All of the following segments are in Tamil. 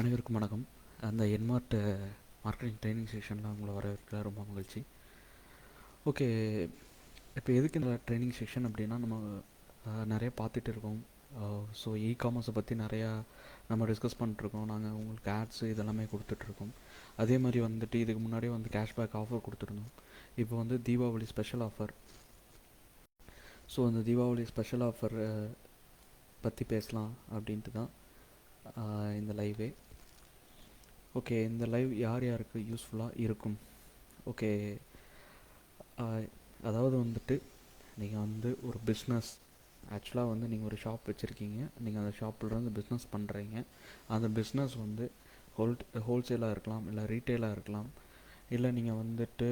அனைவருக்கும் வணக்கம். அந்த என்மார்ட் மார்க்கெட்டிங் ட்ரைனிங் செஷனில் உங்களை வரவேற்க ரொம்ப மகிழ்ச்சி. ஓகே, இப்போ எதுக்கு இந்த ட்ரைனிங் செஷன் அப்படின்னா, நம்ம நிறைய பார்த்துட்டு இருக்கோம். ஸோ காமர்ஸை பற்றி நிறையா நம்ம டிஸ்கஸ் பண்ணிட்டுருக்கோம். நாங்கள் உங்களுக்கு ஆட்ஸு இதெல்லாமே கொடுத்துட்ருக்கோம். அதே மாதிரி வந்துட்டு இதுக்கு முன்னாடியே வந்து கேஷ்பேக் ஆஃபர் கொடுத்துருந்தோம். இப்போ வந்து தீபாவளி ஸ்பெஷல் ஆஃபர். ஸோ அந்த தீபாவளி ஸ்பெஷல் ஆஃபர் பற்றி பேசலாம் அப்படின்ட்டு தான் இந்த லைவே. ஓகே, இந்த லைவ் யார் யாருக்கு யூஸ்ஃபுல்லாக இருக்கும்? ஓகே, அதாவது வந்துட்டு நீங்கள் வந்து ஒரு பிஸ்னஸ், ஆக்சுவலாக வந்து நீங்கள் ஒரு ஷாப் வச்சுருக்கீங்க, நீங்கள் அந்த ஷாப்பிலேருந்து பிஸ்னஸ் பண்ணுறீங்க. அந்த பிஸ்னஸ் வந்து ஹோல்சேலாக இருக்கலாம், இல்லை ரீட்டெயிலாக இருக்கலாம், இல்லை நீங்கள் வந்துட்டு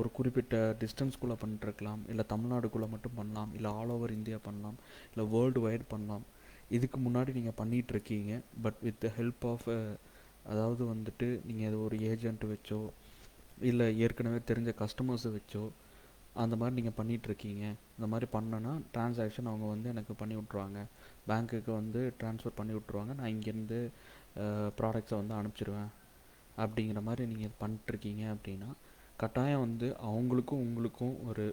ஒரு குறிப்பிட்ட டிஸ்டன்ஸ்குள்ளே பண்ணிட்டுருக்கலாம், இல்லை தமிழ்நாடுக்குள்ளே மட்டும் பண்ணலாம், இல்லை ஆல் ஓவர் இந்தியா பண்ணலாம், இல்லை வேர்ல்டு வைட் பண்ணலாம். இதுக்கு முன்னாடி நீங்கள் பண்ணிகிட்ருக்கீங்க, but with the help of அதாவது வந்துட்டு நீங்கள் அது ஒரு ஏஜென்ட் வச்சோ இல்லை ஏற்கனவே தெரிஞ்ச கஸ்டமர்ஸை வச்சோ அந்த மாதிரி நீங்கள் பண்ணிகிட்ருக்கீங்க. இந்த மாதிரி பண்ணனா ட்ரான்சாக்ஷன் அவங்க வந்து எனக்கு பண்ணி விட்ருவாங்க, பேங்க்குக்கு வந்து ட்ரான்ஸ்ஃபர் பண்ணி விட்ருவாங்க, நான் இங்கேருந்து ப்ராடக்ட்ஸை வந்து அனுப்பிச்சிடுவேன் அப்படிங்கிற மாதிரி நீங்கள் பண்ணிட்டுருக்கீங்க அப்படின்னா, கட்டாயம் வந்து அவங்களுக்கும் உங்களுக்கும் ஒரு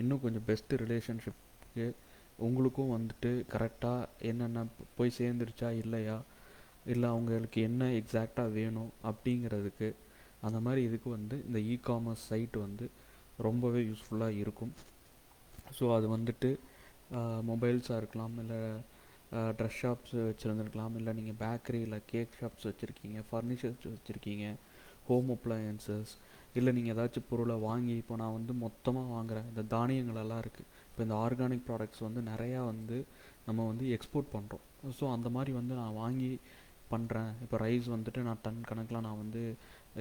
இன்னும் கொஞ்சம் பெஸ்ட்டு ரிலேஷன்ஷிப்க்கு உங்களுக்கும் வந்துட்டு கரெக்டாக என்னென்ன போய் சேர்ந்துருச்சா இல்லையா, இல்லை அவங்களுக்கு என்ன எக்ஸாக்டாக வேணும் அப்படிங்கிறதுக்கு அந்த மாதிரி இதுக்கு வந்து இந்த காமர்ஸ் சைட் வந்து ரொம்பவே யூஸ்ஃபுல்லாக இருக்கும். ஸோ அது வந்துட்டு மொபைல்ஸாக இருக்கலாம், இல்லை ட்ரெஸ் ஷாப்ஸ் வச்சுருந்துருக்கலாம், இல்லை நீங்கள் பேக்கரி இல்லை கேக் ஷாப்ஸ் வச்சுருக்கீங்க, ஃபர்னிச்சர்ஸ் வச்சுருக்கீங்க, ஹோம் அப்ளையன்சஸ், இல்லை நீங்கள் ஏதாச்சும் பொருளை வாங்கி இப்போ நான் வந்து மொத்தமாக வாங்குகிறேன். இந்த தானியங்களெல்லாம் இருக்குது, இப்போ இந்த ஆர்கானிக் ப்ராடக்ட்ஸ் வந்து நிறையா வந்து நம்ம வந்து எக்ஸ்போர்ட் பண்ணுறோம். ஸோ அந்த மாதிரி வந்து நான் வாங்கி பண்ணுறேன். இப்போ ரைஸ் வந்துட்டு நான் டன் கணக்கில் நான் வந்து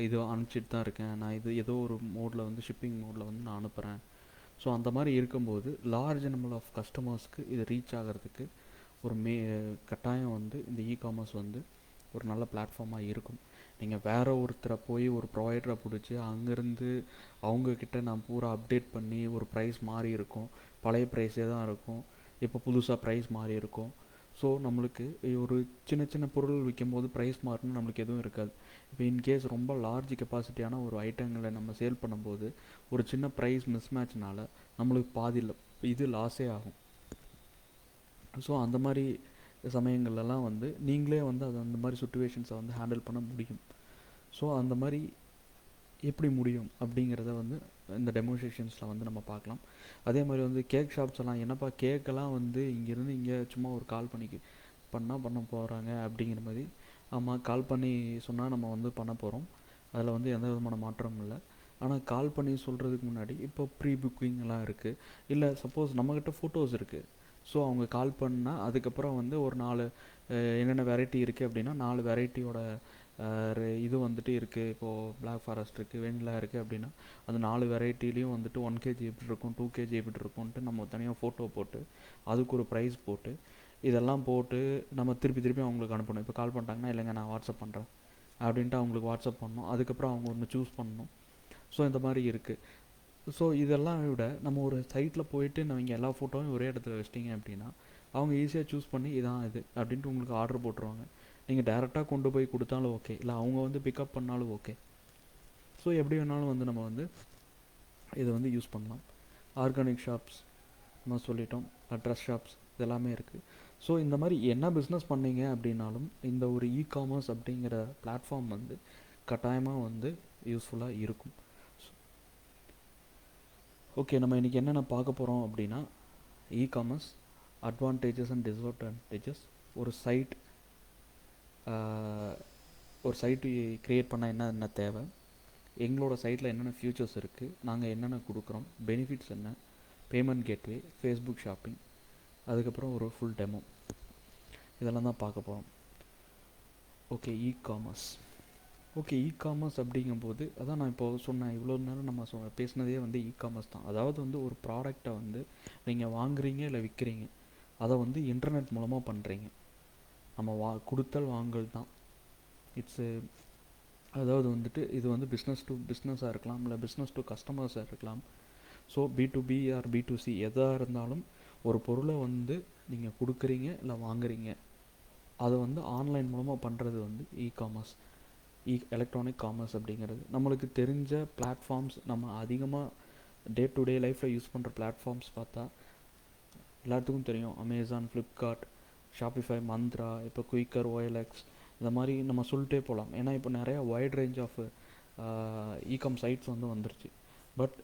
இது அனுப்பிச்சிட்டு தான் இருக்கேன், நான் இது ஏதோ ஒரு மோடில் வந்து ஷிப்பிங் மோடில் வந்து நான் அனுப்புகிறேன். ஸோ அந்த மாதிரி இருக்கும்போது லார்ஜ் நம்பர் ஆஃப் கஸ்டமர்ஸ்க்கு இது ரீச் ஆகிறதுக்கு ஒரு கட்டாயம் வந்து இந்த காமர்ஸ் வந்து ஒரு நல்ல பிளாட்ஃபார்மாக இருக்கும். நீங்கள் வேறு ஒருத்தரை போய் ஒரு ப்ரொவைடரை பிடிச்சி அங்கேருந்து அவங்கக்கிட்ட நான் பூரா அப்டேட் பண்ணி ஒரு ப்ரைஸ் மாறி இருக்கும், பழைய ப்ரைஸே தான் இருக்கும், இப்போ புதுசாக ப்ரைஸ் மாறி இருக்கும். ஸோ நம்மளுக்கு ஒரு சின்ன சின்ன பொருள் விற்கும்போது ப்ரைஸ் மாறணும் நம்மளுக்கு எதுவும் இருக்காது. இப்போ இன்கேஸ் ரொம்ப லார்ஜ் கெப்பாசிட்டியான ஒரு ஐட்டங்களை நம்ம சேல் பண்ணும்போது ஒரு சின்ன ப்ரைஸ் மிஸ்மேட்ச்னால நம்மளுக்கு பாதியில் இது லாஸே ஆகும். ஸோ அந்த மாதிரி சமயங்கள்லாம் வந்து நீங்களே வந்து அது அந்த மாதிரி சுச்சுவேஷன்ஸை வந்து ஹேண்டில் பண்ண முடியும். ஸோ அந்த மாதிரி எப்படி முடியும் அப்படிங்கிறத வந்து இந்த டெமோன்ஸ்ட்ரேஷன்ஸில் வந்து நம்ம பார்க்கலாம். அதே மாதிரி வந்து கேக் ஷாப்ஸ் எல்லாம் என்னப்பா கேக்கெல்லாம் வந்து இங்கேருந்து இங்கே சும்மா ஒரு கால் பண்ணி பண்ண போகிறாங்க அப்படிங்கிற மாதிரி. ஆமாம், கால் பண்ணி சொன்னால் நம்ம வந்து பண்ண போகிறோம், அதில் வந்து எந்த விதமான மாற்றமும் இல்லை. ஆனால் கால் பண்ணி சொல்கிறதுக்கு முன்னாடி இப்போ ப்ரீ புக்கிங்லாம் இருக்குது, இல்லை சப்போஸ் நம்மக்கிட்ட ஃபோட்டோஸ் இருக்குது. ஸோ அவங்க கால் பண்ணால் அதுக்கப்புறம் வந்து ஒரு 4 என்னென்ன வெரைட்டி இருக்குது அப்படின்னா 4 வெரைட்டியோட இது வந்துட்டு இருக்குது. இப்போது பிளாக் ஃபாரஸ்ட் இருக்குது, வெண்ணிலா இருக்குது அப்படின்னா அந்த 4 வெரைட்டிலையும் வந்துட்டு 1 கேஜி எப்படி இருக்கும், 2 கேஜி எப்படி இருக்கும்ன்ட்டு நம்ம தனியாக ஃபோட்டோ போட்டு அதுக்கு ஒரு ப்ரைஸ் போட்டு இதெல்லாம் போட்டு நம்ம திருப்பி அவங்களுக்கு அனுப்பணும். இப்போ கால் பண்ணிட்டாங்கன்னா இல்லைங்க நான் வாட்ஸ்அப் பண்ணுறேன் அப்படின்ட்டு அவங்களுக்கு வாட்ஸ்அப் பண்ணணும், அதுக்கப்புறம் அவங்க ஒன்று சூஸ் பண்ணணும். ஸோ இந்த மாதிரி இருக்குது. ஸோ இதெல்லாம் விட நம்ம ஒரு சைட்டில் போயிட்டு நீங்கள் எல்லா ஃபோட்டோவும் ஒரே இடத்துல வச்சிட்டிங்க அப்படின்னா அவங்க ஈஸியாக சூஸ் பண்ணி இதான் இது அப்படின்ட்டு உங்களுக்கு ஆர்டர் போட்டுருவாங்க. நீங்கள் டேரெக்டாக கொண்டு போய் கொடுத்தாலும் ஓகே, இல்லை அவங்க வந்து பிக்கப் பண்ணாலும் ஓகே. ஸோ எப்படி வேணாலும் வந்து நம்ம வந்து இதை வந்து யூஸ் பண்ணலாம். ஆர்கானிக் ஷாப்ஸ் நம்ம சொல்லிட்டோம், ட்ரெஸ் ஷாப்ஸ் இதெல்லாமே இருக்குது. ஸோ இந்த மாதிரி என்ன பிஸ்னஸ் பண்ணீங்க அப்படின்னாலும் இந்த ஒரு காமர்ஸ் அப்படிங்கிற பிளாட்ஃபார்ம் வந்து கட்டாயமாக வந்து யூஸ்ஃபுல்லாக இருக்கும். ஓகே, நம்ம இன்றைக்கி என்னென்ன பார்க்க போகிறோம் அப்படின்னா காமர்ஸ் அட்வான்டேஜஸ் அண்ட் டிஸ்அட்வான்டேஜஸ். ஒரு சைட்டு க்ரியேட் பண்ணால் என்ன தேவை, எங்களோட சைட்டில் என்னென்ன ஃபியூச்சர்ஸ் இருக்குது, நாங்கள் என்னென்ன கொடுக்குறோம், பெனிஃபிட்ஸ் என்ன, பேமெண்ட் கேட்வே, ஃபேஸ்புக் ஷாப்பிங், அதுக்கப்புறம் ஒரு ஃபுல் டெமோ, இதெல்லாம் தான் பார்க்க போகிறோம். Okay, commerce. ஓகே, காமர்ஸ் அப்படிங்கும்போது அதான் நான் இப்போ சொன்னேன், இவ்வளோ நேரம் நம்ம பேசினதே வந்து காமர்ஸ் தான். அதாவது வந்து ஒரு ப்ராடக்டை வந்து நீங்கள் வாங்குறீங்க இல்லை விற்கிறீங்க, அதை வந்து இன்டர்நெட் மூலமாக பண்ணுறீங்க. நம்ம கொடுத்தல் வாங்கல் தான். அதாவது வந்துட்டு இது வந்து பிஸ்னஸ் டு பிஸ்னஸாக இருக்கலாம், இல்லை பிஸ்னஸ் டு கஸ்டமர்ஸாக இருக்கலாம். ஸோ B2B ஆர் B2C எதாக இருந்தாலும் ஒரு பொருளை வந்து நீங்கள் கொடுக்குறீங்க இல்லை வாங்குறீங்க அது வந்து ஆன்லைன் மூலமாக பண்ணுறது வந்து இ-காமர்ஸ், எலக்ட்ரானிக் காமர்ஸ் அப்படிங்கிறது. நம்மளுக்கு தெரிஞ்ச பிளாட்ஃபார்ம்ஸ், நம்ம அதிகமாக டே டு டே லைஃப்பில் யூஸ் பண்ணுற பிளாட்ஃபார்ம்ஸ் பார்த்தா எல்லாத்துக்கும் தெரியும். அமேசான், ஃப்ளிப்கார்ட், ஷாப்பிஃபை, மந்த்ரா, இப்போ குயிக்கர், ஓஎல்எக்ஸ், இந்த மாதிரி நம்ம சொல்லிட்டே போகலாம். ஏன்னா இப்போ நிறையா வைட் ரேஞ்ச் ஆஃப் இ-காம் சைட்ஸ் வந்து வந்துருச்சு. பட்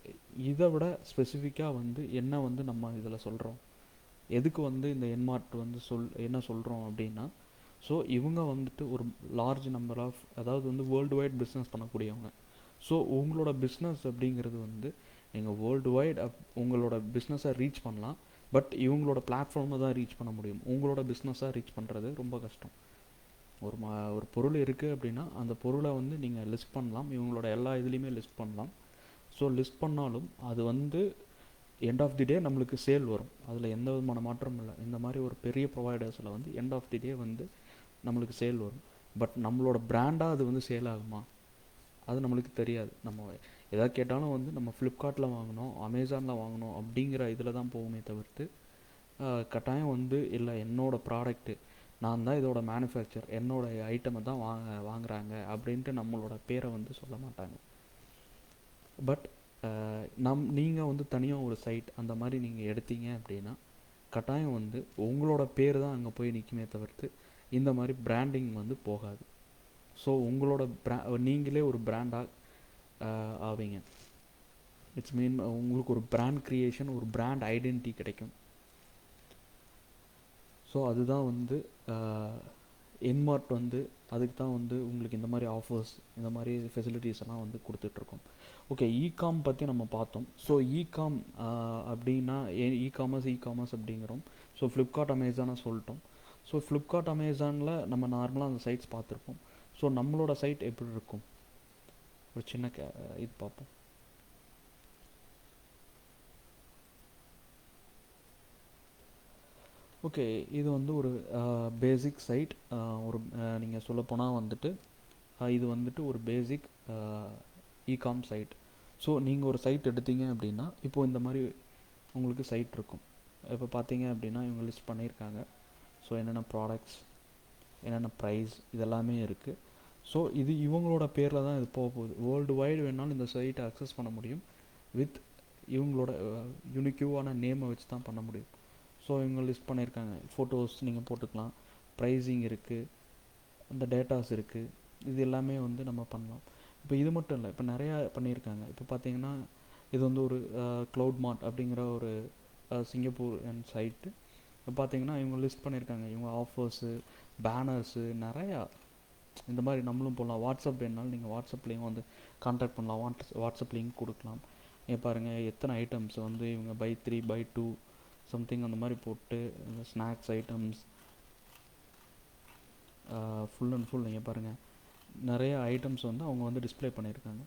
இதை விட ஸ்பெசிஃபிக்காக வந்து என்ன வந்து நம்ம இதில் சொல்கிறோம், எதுக்கு வந்து இந்த என்மார்ட் வந்து என்ன சொல்கிறோம் அப்படின்னா, ஸோ இவங்க வந்துட்டு ஒரு லார்ஜ் நம்பர் ஆஃப், அதாவது வந்து வேர்ல்டு வைட் பிஸ்னஸ் பண்ணக்கூடியவங்க. ஸோ உங்களோட பிஸ்னஸ் அப்படிங்கிறது வந்து நீங்கள் வேர்ல்டு வைட் உங்களோட பிஸ்னஸை ரீச் பண்ணலாம். பட் இவங்களோட பிளாட்ஃபார்மை தான் ரீச் பண்ண முடியும். உங்களோட பிஸ்னஸாக ரீச் பண்ணுறது ரொம்ப கஷ்டம். ஒரு பொருள் இருக்குது அப்படின்னா அந்த பொருளை வந்து நீங்கள் லிஸ்ட் பண்ணலாம், இவங்களோட எல்லா இதுலேயுமே லிஸ்ட் பண்ணலாம். ஸோ லிஸ்ட் பண்ணாலும் அது வந்து எண்ட் ஆஃப் தி டே நம்மளுக்கு சேல் வரும், அதில் எந்த விதமான மாற்றமும் இல்லை. இந்த மாதிரி ஒரு பெரிய ப்ரொவைடர்ஸில் வந்து எண்ட் ஆஃப் தி டே வந்து நம்மளுக்கு சேல் வரும். பட் நம்மளோட பிராண்டாக அது வந்து சேல் ஆகுமா, அது நம்மளுக்கு தெரியாது. நம்ம எதாவது கேட்டாலும் வந்து நம்ம ஃப்ளிப்கார்ட்டில் வாங்கினோம், அமேசானில் வாங்கினோம் அப்படிங்கிற இதில் தான் போகுமே தவிர்த்து கட்டாயம் வந்து இல்லை என்னோடய ப்ராடக்ட்டு, நான் தான் இதோட மேனுஃபேக்சர், என்னோடய ஐட்டமை தான் வாங்குறாங்க அப்படின்ட்டு நம்மளோட பேரை வந்து சொல்ல மாட்டாங்க. பட் நீங்கள் வந்து தனியாக ஒரு சைட் அந்த மாதிரி நீங்கள் எடுத்தீங்க அப்படின்னா கட்டாயம் வந்து உங்களோட பேர் தான் அங்கே போய் நிற்குமே தவிர்த்து இந்த மாதிரி பிராண்டிங் வந்து போகாது. ஸோ உங்களோட நீங்களே ஒரு பிராண்டாக ஆவீங்க. இட்ஸ் மீன் உங்களுக்கு ஒரு பிராண்ட் க்ரியேஷன், ஒரு பிராண்ட் ஐடென்டிட்டி கிடைக்கும். ஸோ அதுதான் வந்து என்மார்ட் வந்து அதுக்கு தான் வந்து உங்களுக்கு இந்த மாதிரி ஆஃபர்ஸ், இந்த மாதிரி ஃபெசிலிட்டிஸ் எல்லாம் வந்து கொடுத்துட்ருக்கோம். ஓகே, இ-காம் பற்றி நம்ம பார்த்தோம். ஸோ இ-காம் அப்படின்னா இ-காமர்ஸ் அப்படிங்கிறோம். ஸோ ஃப்ளிப்கார்ட், அமேசானை சொல்லிட்டோம். ஸோ ஃப்ளிப்கார்ட், அமேசானில் நம்ம நார்மலாக அந்த சைட்ஸ் பார்த்துருப்போம். ஸோ நம்மளோட சைட் எப்படி இருக்கும், ஒரு சின்ன இது பார்ப்போம். ஓகே, இது வந்து ஒரு பேசிக் சைட். ஒரு நீங்கள் சொல்லப்போனால் வந்துட்டு இது வந்துட்டு ஒரு பேசிக் இ-காம் சைட். ஸோ நீங்கள் ஒரு சைட் எடுத்தீங்க அப்படின்னா இப்போது இந்த மாதிரி உங்களுக்கு சைட் இருக்கும். இப்போ பார்த்தீங்க அப்படின்னா இவங்க லிஸ்ட் பண்ணியிருக்காங்க. ஸோ என்னென்ன ப்ராடக்ட்ஸ், என்னென்ன ப்ரைஸ், இதெல்லாமே இருக்குது. ஸோ இது இவங்களோட பேரில் தான் இது போக போகுது. வேர்ல்டு வைடு வேணாலும் இந்த சைட்டை அக்சஸ் பண்ண முடியும். வித் இவங்களோட யூனிக்யூவான நேமை வச்சு தான் பண்ண முடியும். ஸோ இவங்க லிஸ்ட் பண்ணியிருக்காங்க. ஃபோட்டோஸ் நீங்கள் போட்டுக்கலாம், ப்ரைஸிங் இருக்குது, அந்த டேட்டாஸ் இருக்குது. இது எல்லாமே வந்து நம்ம பண்ணலாம். இப்போ இது மட்டும் இல்லை, இப்போ நிறையா பண்ணியிருக்காங்க. இப்போ பார்த்தீங்கன்னா இது வந்து ஒரு க்ளவுட் மார்ட் அப்படிங்கிற ஒரு சிங்கப்பூர் அண்ட் சைட்டு. இப்போ பார்த்தீங்கன்னா இவங்க லிஸ்ட் பண்ணியிருக்காங்க. இவங்க ஆஃபர்ஸு, பேனர்ஸு நிறையா இந்த மாதிரி நம்மளும் போடலாம். வாட்ஸ்அப் வேணுனாலும் நீங்கள் வாட்ஸ்அப்லேயும் வந்து கான்டாக்ட் பண்ணலாம், வாட்ஸ்அப் லிங்க் கொடுக்கலாம். பாருங்கள் எத்தனை ஐட்டம்ஸ் வந்து இவங்க பை 3 பை 2 சம்திங் அந்த மாதிரி போட்டு இந்த snacks items full and full நீங்கள் பாருங்கள் நிறைய ஐட்டம்ஸ் வந்து அவங்க வந்து டிஸ்பிளே பண்ணியிருக்காங்க.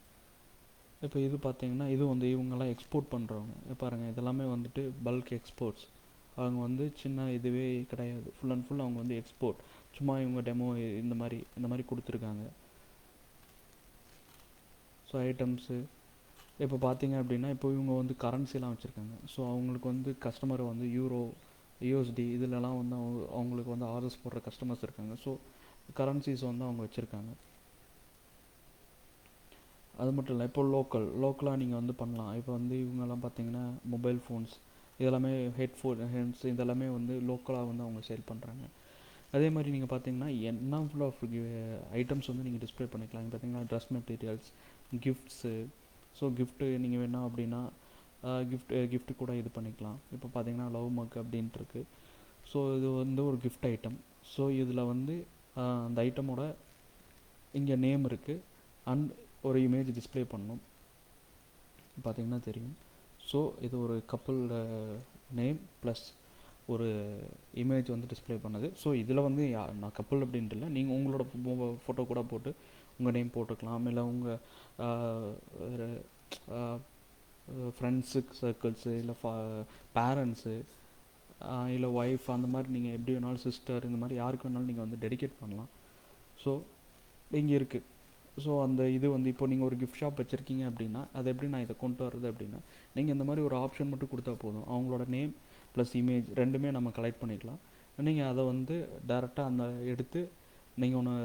இப்போ இது பார்த்தீங்கன்னா இது வந்து இவங்கெல்லாம் எக்ஸ்போர்ட் பண்ணுறவங்க. பாருங்கள் இதெல்லாமே வந்துட்டு பல்க் எக்ஸ்போர்ட்ஸ். அவங்க வந்து சின்ன இதுவே கிடையாது, ஃபுல் அண்ட் ஃபுல் அவங்க வந்து எக்ஸ்போர்ட். சும்மா இவங்க டெமோ இந்த மாதிரி கொடுத்துருக்காங்க. ஸோ ஐட்டம்ஸு இப்போ பார்த்தீங்க அப்படின்னா இப்போ இவங்க வந்து கரன்சிலாம் வச்சுருக்காங்க. ஸோ அவங்களுக்கு வந்து கஸ்டமர் வந்து யூரோ, யூஎஸ்டி இதிலலாம் வந்து அவங்களுக்கு வந்து ஆர்டர்ஸ் போடுற கஸ்டமர்ஸ் இருக்காங்க. ஸோ கரன்சிஸ் வந்து அவங்க வச்சுருக்காங்க. அது மட்டும் இல்லை, இப்போ லோக்கலாக நீங்கள் வந்து பண்ணலாம். இப்போ வந்து இவங்கெல்லாம் பார்த்தீங்கன்னா மொபைல் ஃபோன்ஸ் இதெல்லாமே, ஹெட்ஃபோன்ஸ் இதெல்லாமே வந்து லோக்கலாக வந்து அவங்க சேல் பண்ணுறாங்க. அதே மாதிரி நீங்கள் பார்த்தீங்கன்னா என்ன ஃபுல் ஆஃப் ஐட்டம்ஸ் வந்து நீங்கள் டிஸ்பிளே பண்ணிக்கலாம். இங்கே பார்த்தீங்கன்னா dress materials, gifts. So gift நீங்கள் வேணால் அப்படின்னா கிஃப்ட்டு கூட இது பண்ணிக்கலாம். இப்போ பார்த்தீங்கன்னா லவ் மக் அப்படின்ட்டு இருக்குது. ஸோ இது வந்து ஒரு கிஃப்ட் ஐட்டம். ஸோ இதில் வந்து அந்த ஐட்டமோட இங்கே நேம் இருக்குது அண்ட் ஒரு இமேஜ் டிஸ்பிளே பண்ணணும், பார்த்தீங்கன்னா தெரியும். ஸோ இது ஒரு கப்புள் நேம் ப்ளஸ் ஒரு இமேஜ் வந்து டிஸ்பிளே பண்ணுது. ஸோ இதில் வந்து நான் கப்புள் அப்படின்ட்டு இல்லை, நீங்கள் உங்களோட ஃபோட்டோ கூட போட்டு உங்கள் நேம் போட்டுக்கலாம். இல்லை உங்கள் ஃப்ரெண்ட்ஸு சர்க்கிள்ஸு, இல்லை பேரண்ட்ஸு, இல்லை ஒய்ஃப், அந்த மாதிரி நீங்கள் எப்படி வேணாலும் சிஸ்டர், இந்த மாதிரி யாருக்கு வேணாலும் நீங்கள் வந்து டெடிகேட் பண்ணலாம். ஸோ இங்கே இருக்குது. ஸோ அந்த இது வந்து இப்போ நீங்கள் ஒரு கிஃப்ட் ஷாப் வச்சுருக்கீங்க அப்படின்னா அது எப்படி நான் இதை கொண்டு வர்றது அப்படின்னா நீங்கள் இந்த மாதிரி ஒரு ஆப்ஷன் மட்டும் கொடுத்தா போதும். அவங்களோட நேம் ப்ளஸ் இமேஜ் ரெண்டுமே நம்ம கலெக்ட் பண்ணிக்கலாம். நீங்கள் அதை வந்து டேரெக்டாக அந்த எடுத்து நீங்கள் ஒன்று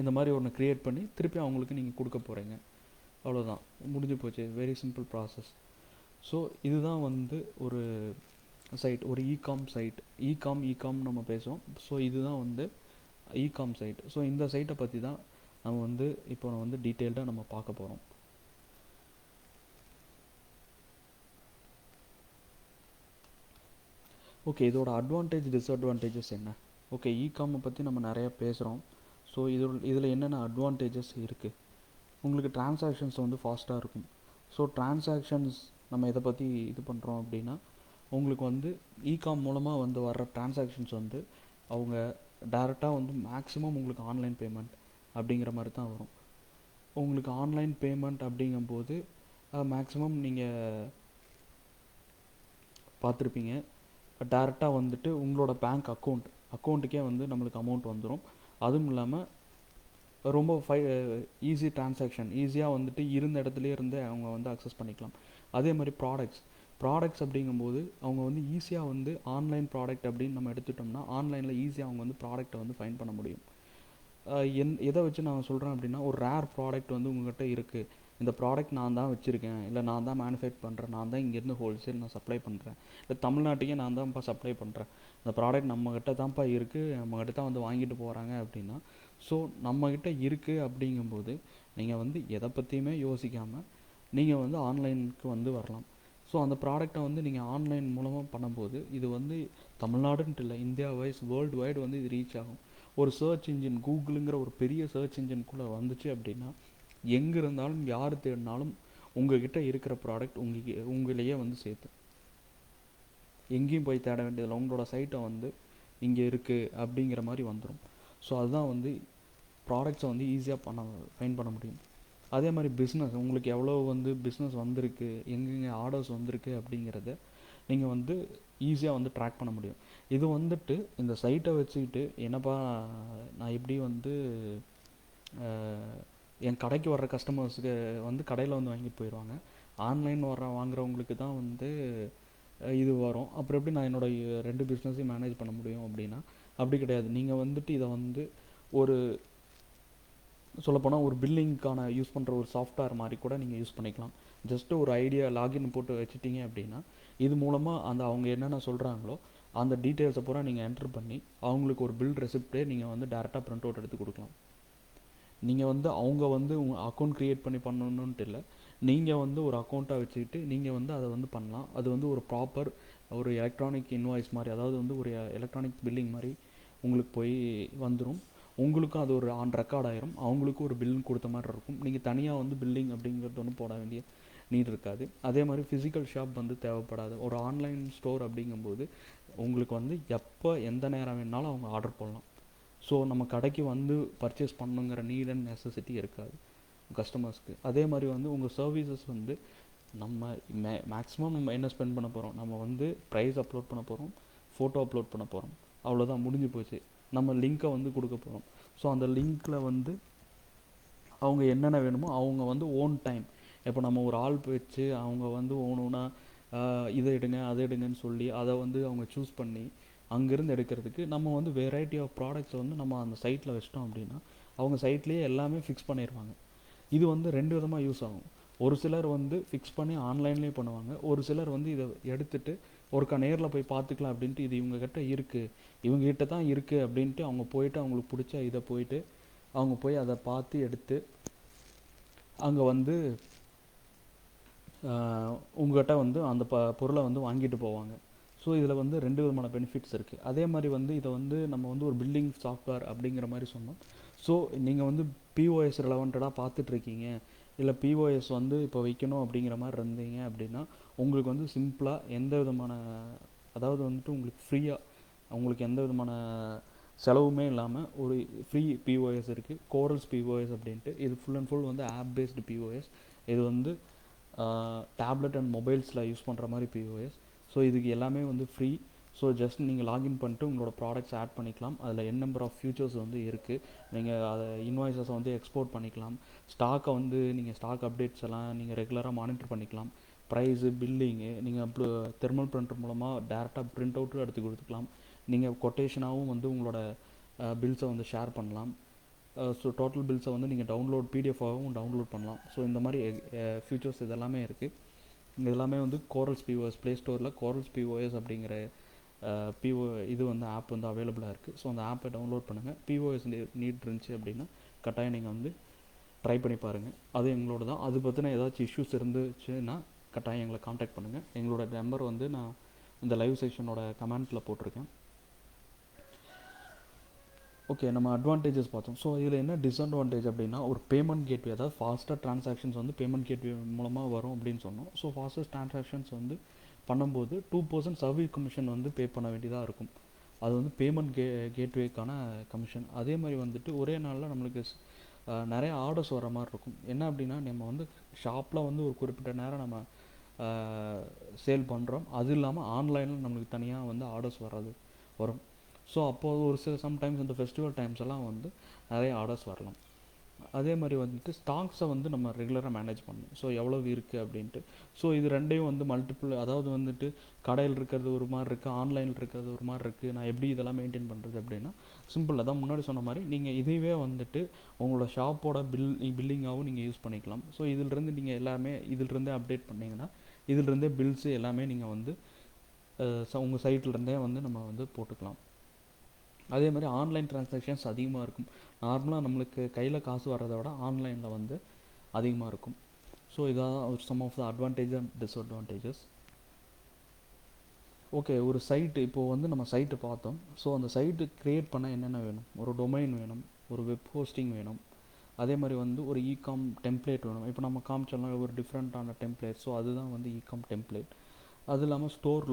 இந்த மாதிரி ஒன்று க்ரியேட் பண்ணி திருப்பி அவங்களுக்கு நீங்கள் கொடுக்க போகிறீங்க. அவ்வளோதான், முடிஞ்சு போச்சு. Very simple process. ஸோ இதுதான் வந்து ஒரு சைட், ஒரு இகாம் சைட். இகாம் நம்ம பேசுவோம். ஸோ இதுதான் வந்து இகாம் சைட். ஸோ இந்த சைட்டை பற்றி தான் நம்ம வந்து இப்போ வந்து டீட்டெயில்டாக நம்ம பார்க்க போகிறோம். ஓகே, இதோட அட்வான்டேஜ் டிஸ்அட்வான்டேஜஸ் என்ன? ஓகே, இகாமை பற்றி நம்ம நிறையா பேசுகிறோம். ஸோ இதில் என்னென்ன அட்வான்டேஜஸ் இருக்குது? உங்களுக்கு டிரான்சாக்ஷன்ஸ் வந்து ஃபாஸ்ட்டாக இருக்கும். ஸோ டிரான்சாக்ஷன்ஸ் நம்ம இதை பற்றி இது பண்ணுறோம் அப்படின்னா, உங்களுக்கு வந்து இகாம் மூலமாக வந்து வர்ற டிரான்சாக்ஷன்ஸ் வந்து அவங்க டைரெக்டாக வந்து மேக்ஸிமம் உங்களுக்கு ஆன்லைன் பேமெண்ட் அப்படிங்கிற மாதிரி தான் வரும். உங்களுக்கு ஆன்லைன் பேமெண்ட் அப்படிங்கும்போது மேக்ஸிமம் நீங்கள் பார்த்துருப்பீங்க, டேரெக்டாக வந்துட்டு உங்களோட பேங்க் அக்கௌண்ட்டுக்கே வந்து நம்மளுக்கு அமௌண்ட் வந்துடும். அதுவும் இல்லாமல் ரொம்ப ஈஸி டிரான்சாக்ஷன், ஈஸியாக வந்துட்டு இருந்த இடத்துலேயே இருந்து அவங்க வந்து அக்சஸ் பண்ணிக்கலாம். அதே மாதிரி ப்ராடக்ட்ஸ் அப்படிங்கும்போது அவங்க வந்து ஈஸியாக வந்து ஆன்லைன் ப்ராடக்ட் அப்படின்னு நம்ம எடுத்துட்டோம்னா ஆன்லைனில் ஈஸியாக அவங்க வந்து ப்ராடக்ட்டை வந்து ஃபைண்ட் பண்ண முடியும். எதை வச்சு நான் சொல்கிறேன் அப்படின்னா, ஒரு ரேர் ப்ராடக்ட் வந்து உங்கள்கிட்ட இருக்குது, இந்த ப்ராடக்ட் நான் தான் வச்சுருக்கேன், இல்லை நான் தான் மேனுஃபேக்சர் பண்ணுறேன், நான் தான் இங்கேருந்து ஹோல்சேல் நான் சப்ளை பண்ணுறேன், இல்லை தமிழ்நாட்டுக்கே நான் தான்ப்பா சப்ளை பண்ணுறேன், இந்த ப்ராடக்ட் நம்மக்கிட்ட தான்ப்பா இருக்குது, நம்மக்கிட்ட தான் வந்து வாங்கிட்டு போகிறாங்க அப்படின்னா, ஸோ நம்மக்கிட்ட இருக்குது அப்படிங்கும்போது நீங்கள் வந்து எதை பற்றியுமே யோசிக்காமல் நீங்கள் வந்து ஆன்லைனுக்கு வந்து வரலாம். ஸோ அந்த ப்ராடக்டை வந்து நீங்கள் ஆன்லைன் மூலமாக பண்ணும்போது இது வந்து தமிழ்நாடுன்ட்டு இல்லை, இந்தியா வைஸ் வேர்ல்டு வைடு வந்து இது ரீச் ஆகும். ஒரு சர்ச் இன்ஜின், கூகுளுங்கிற ஒரு பெரிய சர்ச் இன்ஜின்குள்ளே வந்துச்சு அப்படின்னா எங்கே இருந்தாலும் யார் தேடினாலும் உங்ககிட்ட இருக்கிற ப்ராடக்ட் உங்களையே வந்து சேர்த்து எங்கேயும் போய் தேட வேண்டியதில்லை, உங்களோட சைட்டை வந்து இங்கே இருக்குது அப்படிங்கிற மாதிரி வந்துடும். ஸோ அதுதான் வந்து ப்ராடக்ட்ஸை வந்து ஈஸியாக ஃபைண்ட் பண்ண முடியும். அதே மாதிரி பிஸ்னஸ், உங்களுக்கு எவ்வளோ வந்து பிஸ்னஸ் வந்திருக்கு, எங்கெங்கே ஆர்டர்ஸ் வந்திருக்கு அப்படிங்கிறத நீங்கள் வந்து ஈஸியாக வந்து ட்ராக் பண்ண முடியும். இது வந்துட்டு இந்த சைட்டை வச்சுக்கிட்டு என்னப்பா நான் எப்படி வந்து என் கடைக்கு வர்ற கஸ்டமர்ஸுக்கு வந்து கடையில் வந்து வாங்கிட்டு போயிடுவாங்க, ஆன்லைன் வாங்குறவங்களுக்கு தான் வந்து இது வரும், அப்புறம் எப்படி நான் என்னோடய 2 பிஸ்னஸையும் மேனேஜ் பண்ண முடியும் அப்படின்னா அப்படி கிடையாது. நீங்கள் வந்துட்டு இதை வந்து ஒரு சொல்லப்போனால் ஒரு பில்லிங்க்கான யூஸ் பண்ணுற ஒரு சாஃப்ட்வேர் மாதிரி கூட நீங்கள் யூஸ் பண்ணிக்கலாம். ஜஸ்ட்டு ஒரு ஐடியா லாகின் போட்டு வச்சுட்டிங்க அப்படின்னா இது மூலமாக அந்த அவங்க என்னென்ன சொல்கிறாங்களோ அந்த டீட்டெயில்ஸை பூரா நீங்கள் என்ட்ரு பண்ணி அவங்களுக்கு ஒரு பில் ரெசிப்டே நீங்கள் வந்து டேரெக்டாக ப்ரிண்ட் அவுட் எடுத்து கொடுக்கலாம். நீங்கள் வந்து அவங்க வந்து உங்கள் அக்கௌண்ட் க்ரியேட் பண்ணணுன்ட்டு இல்லை, நீங்கள் வந்து ஒரு அக்கௌண்ட்டாக வச்சுக்கிட்டு நீங்கள் வந்து அதை வந்து பண்ணலாம். அது வந்து ஒரு ப்ராப்பர் ஒரு எலக்ட்ரானிக் இன்வாய்ஸ் மாதிரி, அதாவது வந்து ஒரு எலக்ட்ரானிக் பில்லிங் மாதிரி உங்களுக்கு போய் வந்துடும். உங்களுக்கும் அது ஒரு ஆன் ரெக்கார்ட் ஆயிரும், அவங்களுக்கும் ஒரு பில்லிங் கொடுத்த மாதிரி இருக்கும். நீங்கள் தனியாக வந்து பில்லிங் அப்படிங்கிறது ஒன்றும் போட வேண்டிய நீட் இருக்காது. அதே மாதிரி ஃபிசிக்கல் ஷாப் வந்து தேவைப்படாது. ஒரு ஆன்லைன் ஸ்டோர் அப்படிங்கும்போது உங்களுக்கு வந்து எப்போ எந்த நேரம் வேணாலும் அவங்க ஆர்டர் பண்ணலாம். ஸோ நம்ம கடைக்கு வந்து பர்ச்சேஸ் பண்ணுங்கிற நீட் அண்ட் நெசசிட்டி இருக்காது கஸ்டமர்ஸ்க்கு. அதே மாதிரி வந்து உங்கள் சர்வீசஸ் வந்து நம்ம மேக்ஸிமம் நம்ம என்ன ஸ்பெண்ட் பண்ண போகிறோம், நம்ம வந்து ப்ரைஸ் அப்லோட் பண்ண போகிறோம், ஃபோட்டோ அப்லோட் பண்ண போகிறோம், அவ்வளோதான், முடிஞ்சு போச்சு. நம்ம லிங்க்கை வந்து கொடுக்க போகிறோம். ஸோ அந்த லிங்க்கில் வந்து அவங்க என்னென்ன வேணுமோ அவங்க வந்து ஓன் டைம், இப்போ நம்ம ஒரு ஆள் வச்சு அவங்க வந்து ஒவ்வொன்றா இதை எடுங்க அதை எடுங்கன்னு சொல்லி அதை வந்து அவங்க சூஸ் பண்ணி அங்கேருந்து எடுக்கிறதுக்கு நம்ம வந்து வெரைட்டி ஆஃப் ப்ராடக்ட்ஸை வந்து நம்ம அந்த சைட்டில் வச்சிட்டோம் அப்படின்னா அவங்க சைட்லேயே எல்லாமே ஃபிக்ஸ் பண்ணிடுவாங்க. இது வந்து 2 விதமாக யூஸ் ஆகும். ஒரு சிலர் வந்து ஃபிக்ஸ் பண்ணி ஆன்லைன்லேயே பண்ணுவாங்க, ஒரு சிலர் வந்து இதை எடுத்துகிட்டு ஒருக்கா நேரில் போய் பார்த்துக்கலாம் அப்படின்ட்டு இது இவங்ககிட்ட இருக்குது, இவங்ககிட்ட தான் இருக்குது அப்படின்ட்டு அவங்க போயிட்டு அவங்களுக்கு பிடிச்ச இதை போயிட்டு அவங்க போய் அதை பார்த்து எடுத்து அங்கே வந்து உங்கள்கிட்ட வந்து அந்த பொருளை வந்து வாங்கிட்டு போவாங்க. ஸோ இதில் வந்து 2 விதமான பெனிஃபிட்ஸ் இருக்குது. அதே மாதிரி வந்து இதை வந்து நம்ம வந்து ஒரு பில்டிங் சாஃப்ட்வேர் அப்படிங்கிற மாதிரி சொன்னோம். ஸோ நீங்கள் வந்து பிஓஎஸ் ரிலவெண்ட்டாக பார்த்துட்ருக்கீங்க, இல்லை பிஓஎஸ் வந்து இப்போ வைக்கணும் அப்படிங்கிற மாதிரி இருந்தீங்க அப்படின்னா உங்களுக்கு வந்து சிம்பிளாக எந்த விதமான, அதாவது வந்துட்டு உங்களுக்கு ஃப்ரீயாக உங்களுக்கு எந்த விதமான செலவுமே இல்லாமல் ஒரு ஃப்ரீ பிஓஎஸ் இருக்குது, கோரல்ஸ் பிஓஎஸ் அப்படின்ட்டு. இது ஃபுல் அண்ட் ஃபுல் வந்து ஆப் பேஸ்டு பிஓஎஸ். இது வந்து டேப்லெட் அண்ட் மொபைல்ஸில் யூஸ் பண்ணுற மாதிரி பிஓஎஸ். ஸோ இதுக்கு எல்லாமே வந்து ஃப்ரீ. ஸோ ஜஸ்ட் நீங்கள் லாகின் பண்ணிட்டு உங்களோட ப்ராடக்ட்ஸ் ஆட் பண்ணிக்கலாம். அதில் நம்பர் ஆஃப் ஃபியூச்சர்ஸ் வந்து இருக்குது. நீங்கள் அதை இன்வாய்ஸஸை வந்து எக்ஸ்போர்ட் பண்ணிக்கலாம். ஸ்டாக்கை வந்து நீங்கள் ஸ்டாக் அப்டேட்ஸ் எல்லாம் நீங்கள் ரெகுலராக மானிட்டர் பண்ணிக்கலாம். ப்ரைஸு, பில்லிங்கு நீங்கள் தெர்மல் பிரிண்டர் மூலமாக டேரெக்டாக பிரிண்ட் அவுட்டும் எடுத்து கொடுத்துக்கலாம். நீங்கள் கொட்டேஷனாகவும் வந்து உங்களோட பில்ஸை வந்து ஷேர் பண்ணலாம். ஸோ டோட்டல் பில்ஸை வந்து நீங்கள் டவுன்லோட் பிடிஎஃபாகவும் டவுன்லோட் பண்ணலாம். ஸோ இந்த மாதிரி ஃபியூச்சர்ஸ் இதெல்லாமே இருக்குது. இது எல்லாமே வந்து கோரல்ஸ் பிஓஎஸ் ப்ளே ஸ்டோரில் கோரல்ஸ் பிஓஎஸ் அப்படிங்கிற பிஓ இது வந்து ஆப் வந்து அவைலபிளாக இருக்குது. ஸோ அந்த ஆப்பை டவுன்லோட் பண்ணுங்கள். பிஓஎஸ் நீட் இருந்துச்சு அப்படின்னா கட்டாயம் நீங்கள் வந்து ட்ரை பண்ணி பாருங்கள். அது எங்களோட தான். அது பற்றின ஏதாச்சும் இஷ்யூஸ் இருந்துச்சுன்னா கட்டாயம் எங்களை காண்டாக்ட் பண்ணுங்கள். எங்களோட நம்பர் வந்து நான் இந்த லைவ் செஷனோட கமெண்ட்டில் போட்டிருக்கேன். ஓகே, நம்ம அட்வான்டேஜஸ் பார்த்தோம். ஸோ இதில் என்ன டிஸ்அட்வான்டேஜ் அப்படின்னா, ஒரு பேமெண்ட் கேட்வே, அதாவது ஃபாஸ்ட்டாக ட்ரான்சாக்ஷன்ஸ் வந்து பேமெண்ட் கேட்வே மூலமாக வரும் அப்படின்னு சொன்னோம். ஸோ ஃபாஸ்டஸ்ட் ட்ரான்சாக்ஷன்ஸ் வந்து பண்ணும்போது 2% சர்வீஸ் கமிஷன் வந்து பே பண்ண வேண்டியதாக இருக்கும். அது வந்து பேமெண்ட் கேட்வேக்கான கமிஷன். அதே மாதிரி வந்துட்டு ஒரே நாளில் நம்மளுக்கு நிறைய ஆர்டர்ஸ் வர மாதிரி இருக்கும். என்ன அப்படின்னா, நம்ம வந்து ஷாப்பில் வந்து ஒரு குறிப்பிட்ட நேரம் நம்ம சேல் பண்ணுறோம். அது இல்லாமல் ஆன்லைனில் நம்மளுக்கு தனியாக வந்து ஆர்டர்ஸ் வரும். ஸோ அப்போது ஒரு சில சம்டைம்ஸ் இந்த ஃபெஸ்டிவல் டைம்ஸ் எல்லாம் வந்து நிறைய ஆர்டர்ஸ் வரலாம். அதே மாதிரி வந்துட்டு ஸ்டாக்ஸை வந்து நம்ம ரெகுலராக மேனேஜ் பண்ணணும். ஸோ எவ்வளோ இருக்குது அப்படின்ட்டு. ஸோ இது ரெண்டையும் வந்து மல்டிபிள், அதாவது வந்துட்டு கடையில் இருக்கிறது ஒரு மாதிரி இருக்குது, ஆன்லைனில் இருக்கிறது ஒரு மாதிரி இருக்குது. நான் எப்படி இதெல்லாம் மெயின்டைன் பண்ணுறது அப்படின்னா, சிம்பிள். அதான் முன்னாடி சொன்ன மாதிரி நீங்கள் இதுவே வந்துட்டு உங்களோட ஷாப்போட பில்லிங்காகவும் நீங்கள் யூஸ் பண்ணிக்கலாம். ஸோ இதிலிருந்து நீங்கள் எல்லாமே இதிலிருந்தே அப்டேட் பண்ணிங்கன்னா இதிலிருந்தே பில்ஸு எல்லாமே நீங்கள் வந்து உங்கள் சைட்லேருந்தே வந்து நம்ம வந்து போட்டுக்கலாம். அதே மாதிரி ஆன்லைன் ட்ரான்சாக்ஷன்ஸ் அதிகமாக இருக்கும். நார்மலாக நம்மளுக்கு கையில் காசு வர்றதை விட ஆன்லைனில் வந்து அதிகமாக இருக்கும். ஸோ இதான் ஒரு some of the advantage and disadvantages. Okay, ஒரு சைட்டு இப்போது வந்து நம்ம சைட்டு பார்த்தோம். ஸோ அந்த சைட்டு க்ரியேட் பண்ண என்னென்ன வேணும்? ஒரு டொமைன் வேணும், ஒரு வெப் ஹோஸ்டிங் வேணும், அதே மாதிரி வந்து ஒரு இகாம் டெம்ப்ளேட் வேணும். இப்போ நம்ம காமிச்சோம்னா ஒரு டிஃப்ரெண்ட்டான டெம்ப்ளேட். ஸோ அதுதான் வந்து இகாம் டெம்ப்ளேட். அது இல்லாமல் ஸ்டோர்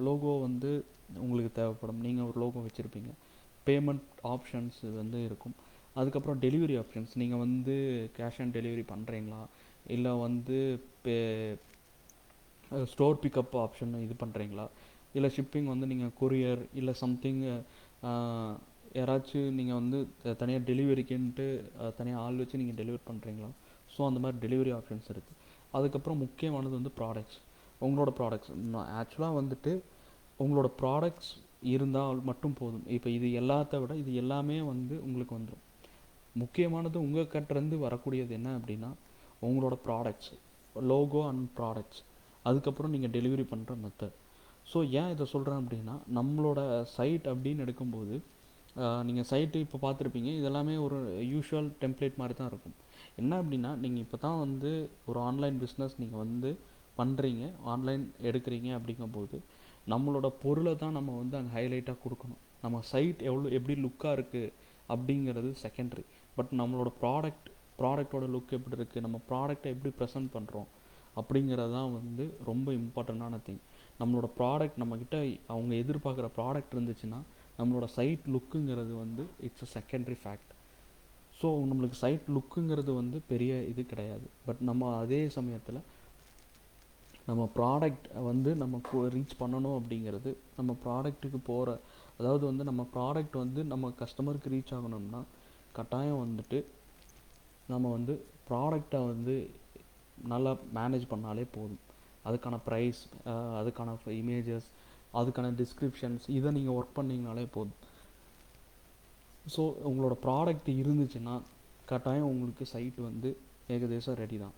லோகோ வந்து உங்களுக்கு தேவைப்படும். நீங்கள் ஒரு லோகோ வச்சுருப்பீங்க. பேமெண்ட் ஆப்ஷன்ஸ் வந்து இருக்கும். அதுக்கப்புறம் டெலிவரி ஆப்ஷன்ஸ், நீங்கள் வந்து கேஷ் ஆன் டெலிவரி பண்ணுறீங்களா, இல்லை வந்து ஸ்டோர் பிக்கப் ஆப்ஷன் இது பண்ணுறீங்களா, இல்லை ஷிப்பிங் வந்து நீங்கள் கொரியர் இல்லை சம்திங் யாராச்சும் நீங்கள் வந்து தனியாக டெலிவரிக்குன்ட்டு தனியாக ஆள் வச்சு நீங்கள் டெலிவரி பண்ணுறீங்களா. ஸோ அந்த மாதிரி டெலிவரி ஆப்ஷன்ஸ் இருக்குது. அதுக்கப்புறம் முக்கியமானது வந்து ப்ராடக்ட்ஸ். உங்களோட ப்ராடக்ட்ஸ் ஆக்சுவலாக வந்துட்டு உங்களோட ப்ராடக்ட்ஸ் இருந்தால் மட்டும் போதும். இப்போ இது எல்லாத்த விட இது எல்லாமே வந்து உங்களுக்கு வந்துடும். முக்கியமானது உங்கள் கிட்டேருந்து வரக்கூடியது என்ன அப்படின்னா உங்களோட ப்ராடக்ட்ஸ், லோகோ அண்ட் ப்ராடக்ட்ஸ். அதுக்கப்புறம் நீங்கள் டெலிவரி பண்ணுற மெத்தட். ஸோ ஏன் இதை சொல்கிறேன் அப்படின்னா, நம்மளோட சைட் அப்படின்னு எடுக்கும்போது நீங்கள் சைட்டு இப்போ பார்த்துருப்பீங்க, இதெல்லாமே ஒரு யூஷுவல் டெம்ப்ளேட் மாதிரி தான் இருக்கும். என்ன அப்படின்னா, நீங்கள் இப்போ தான் வந்து ஒரு ஆன்லைன் பிஸ்னஸ் நீங்கள் வந்து பண்ணுறீங்க, ஆன்லைன் எடுக்கிறீங்க அப்படிங்கும்போது நம்மளோட பொருளை தான் நம்ம வந்து அங்கே ஹைலைட்டாக கொடுக்கணும். நம்ம சைட் எப்படி லுக்காக இருக்குது அப்படிங்கிறது செகண்டரி. பட் நம்மளோட ப்ராடக்டோட லுக் எப்படி இருக்குது, நம்ம ப்ராடக்டை எப்படி ப்ரெசென்ட் பண்ணுறோம் அப்படிங்கிறது தான் வந்து ரொம்ப இம்பார்ட்டண்ட்டான திங். நம்மளோட ப்ராடக்ட் நம்மக்கிட்ட அவங்க எதிர்பார்க்குற ப்ராடக்ட் இருந்துச்சுன்னா நம்மளோட சைட் லுக்குங்கிறது வந்து it's a secondary fact. So நம்மளுக்கு சைட் லுக்குங்கிறது வந்து பெரிய இது கிடையாது. பட் நம்ம அதே சமயத்தில் நம்ம ப்ராடக்ட் வந்து நம்ம ரீச் பண்ணணும் அப்படிங்கிறது, நம்ம ப்ராடக்ட்டுக்கு போகிற, அதாவது வந்து நம்ம ப்ராடக்ட் வந்து நம்ம கஸ்டமருக்கு ரீச் ஆகணும்னா கட்டாயம் வந்துட்டு நம்ம வந்து ப்ராடக்டை வந்து நல்லா மேனேஜ் பண்ணாலே போதும். அதுக்கான ப்ரைஸ், அதுக்கான இமேஜஸ், அதுக்கான டிஸ்கிரிப்ஷன்ஸ், இதை நீங்கள் ஒர்க் பண்ணிங்கனாலே போதும். ஸோ உங்களோட ப்ராடக்ட் இருந்துச்சுன்னா கட்டாயம் உங்களுக்கு சைட் வந்து ஏகதேசம் ரெடி தான்.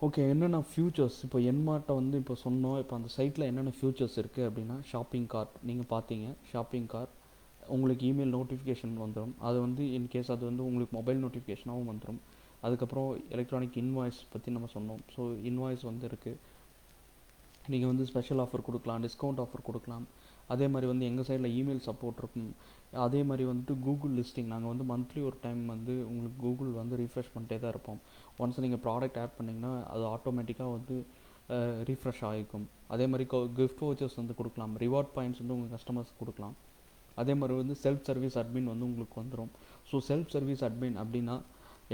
ஓகே, என்னென்ன ஃபியூச்சர்ஸ் இப்போ என்மார்ட்டை வந்து இப்போ சொன்னோம். இப்போ அந்த சைட்டில் என்னென்ன ஃபியூச்சர்ஸ் இருக்குது அப்படின்னா, ஷாப்பிங் கார்ட் நீங்கள் பார்த்தீங்க. ஷாப்பிங் கார்ட் உங்களுக்கு இமெயில் நோட்டிஃபிகேஷன் வந்துடும். அது வந்து இன்கேஸ் அது வந்து உங்களுக்கு மொபைல் நோட்டிஃபிகேஷனாகவும் வந்துடும். அதுக்கப்புறம் எலக்ட்ரானிக் இன்வாய்ஸ் பற்றி நம்ம சொன்னோம். ஸோ இன்வாய்ஸ் வந்து இருக்குது. நீங்கள் வந்து ஸ்பெஷல் ஆஃபர் கொடுக்கலாம், டிஸ்கவுண்ட் ஆஃபர் கொடுக்கலாம். அதே மாதிரி வந்து எங்கள் சைடில் இமெயில் சப்போர்ட் இருக்கும். அதே மாதிரி வந்துட்டு கூகுள் லிஸ்டிங், நாங்கள் வந்து மந்த்லி ஒரு டைம் வந்து உங்களுக்கு கூகுள் வந்து ரீஃப்ரெஷ் பண்ணிட்டே தான் இருப்போம். ஒன்ஸ் நீங்கள் ப்ராடக்ட் ஆட் பண்ணிங்கன்னா அது ஆட்டோமேட்டிக்காக வந்து ரீஃப்ரெஷ் ஆகிக்கும். அதே மாதிரி கிஃப்ட் வவுச்சர்ஸ் வந்து கொடுக்கலாம், ரிவார்ட் பாயிண்ட்ஸ் வந்து உங்கள் கஸ்டமர்ஸ் கொடுக்கலாம். அதே மாதிரி வந்து செல்ஃப் சர்வீஸ் அட்மின் வந்து உங்களுக்கு வந்துடும். ஸோ செல்ஃப் சர்வீஸ் அட்மின் அப்படின்னா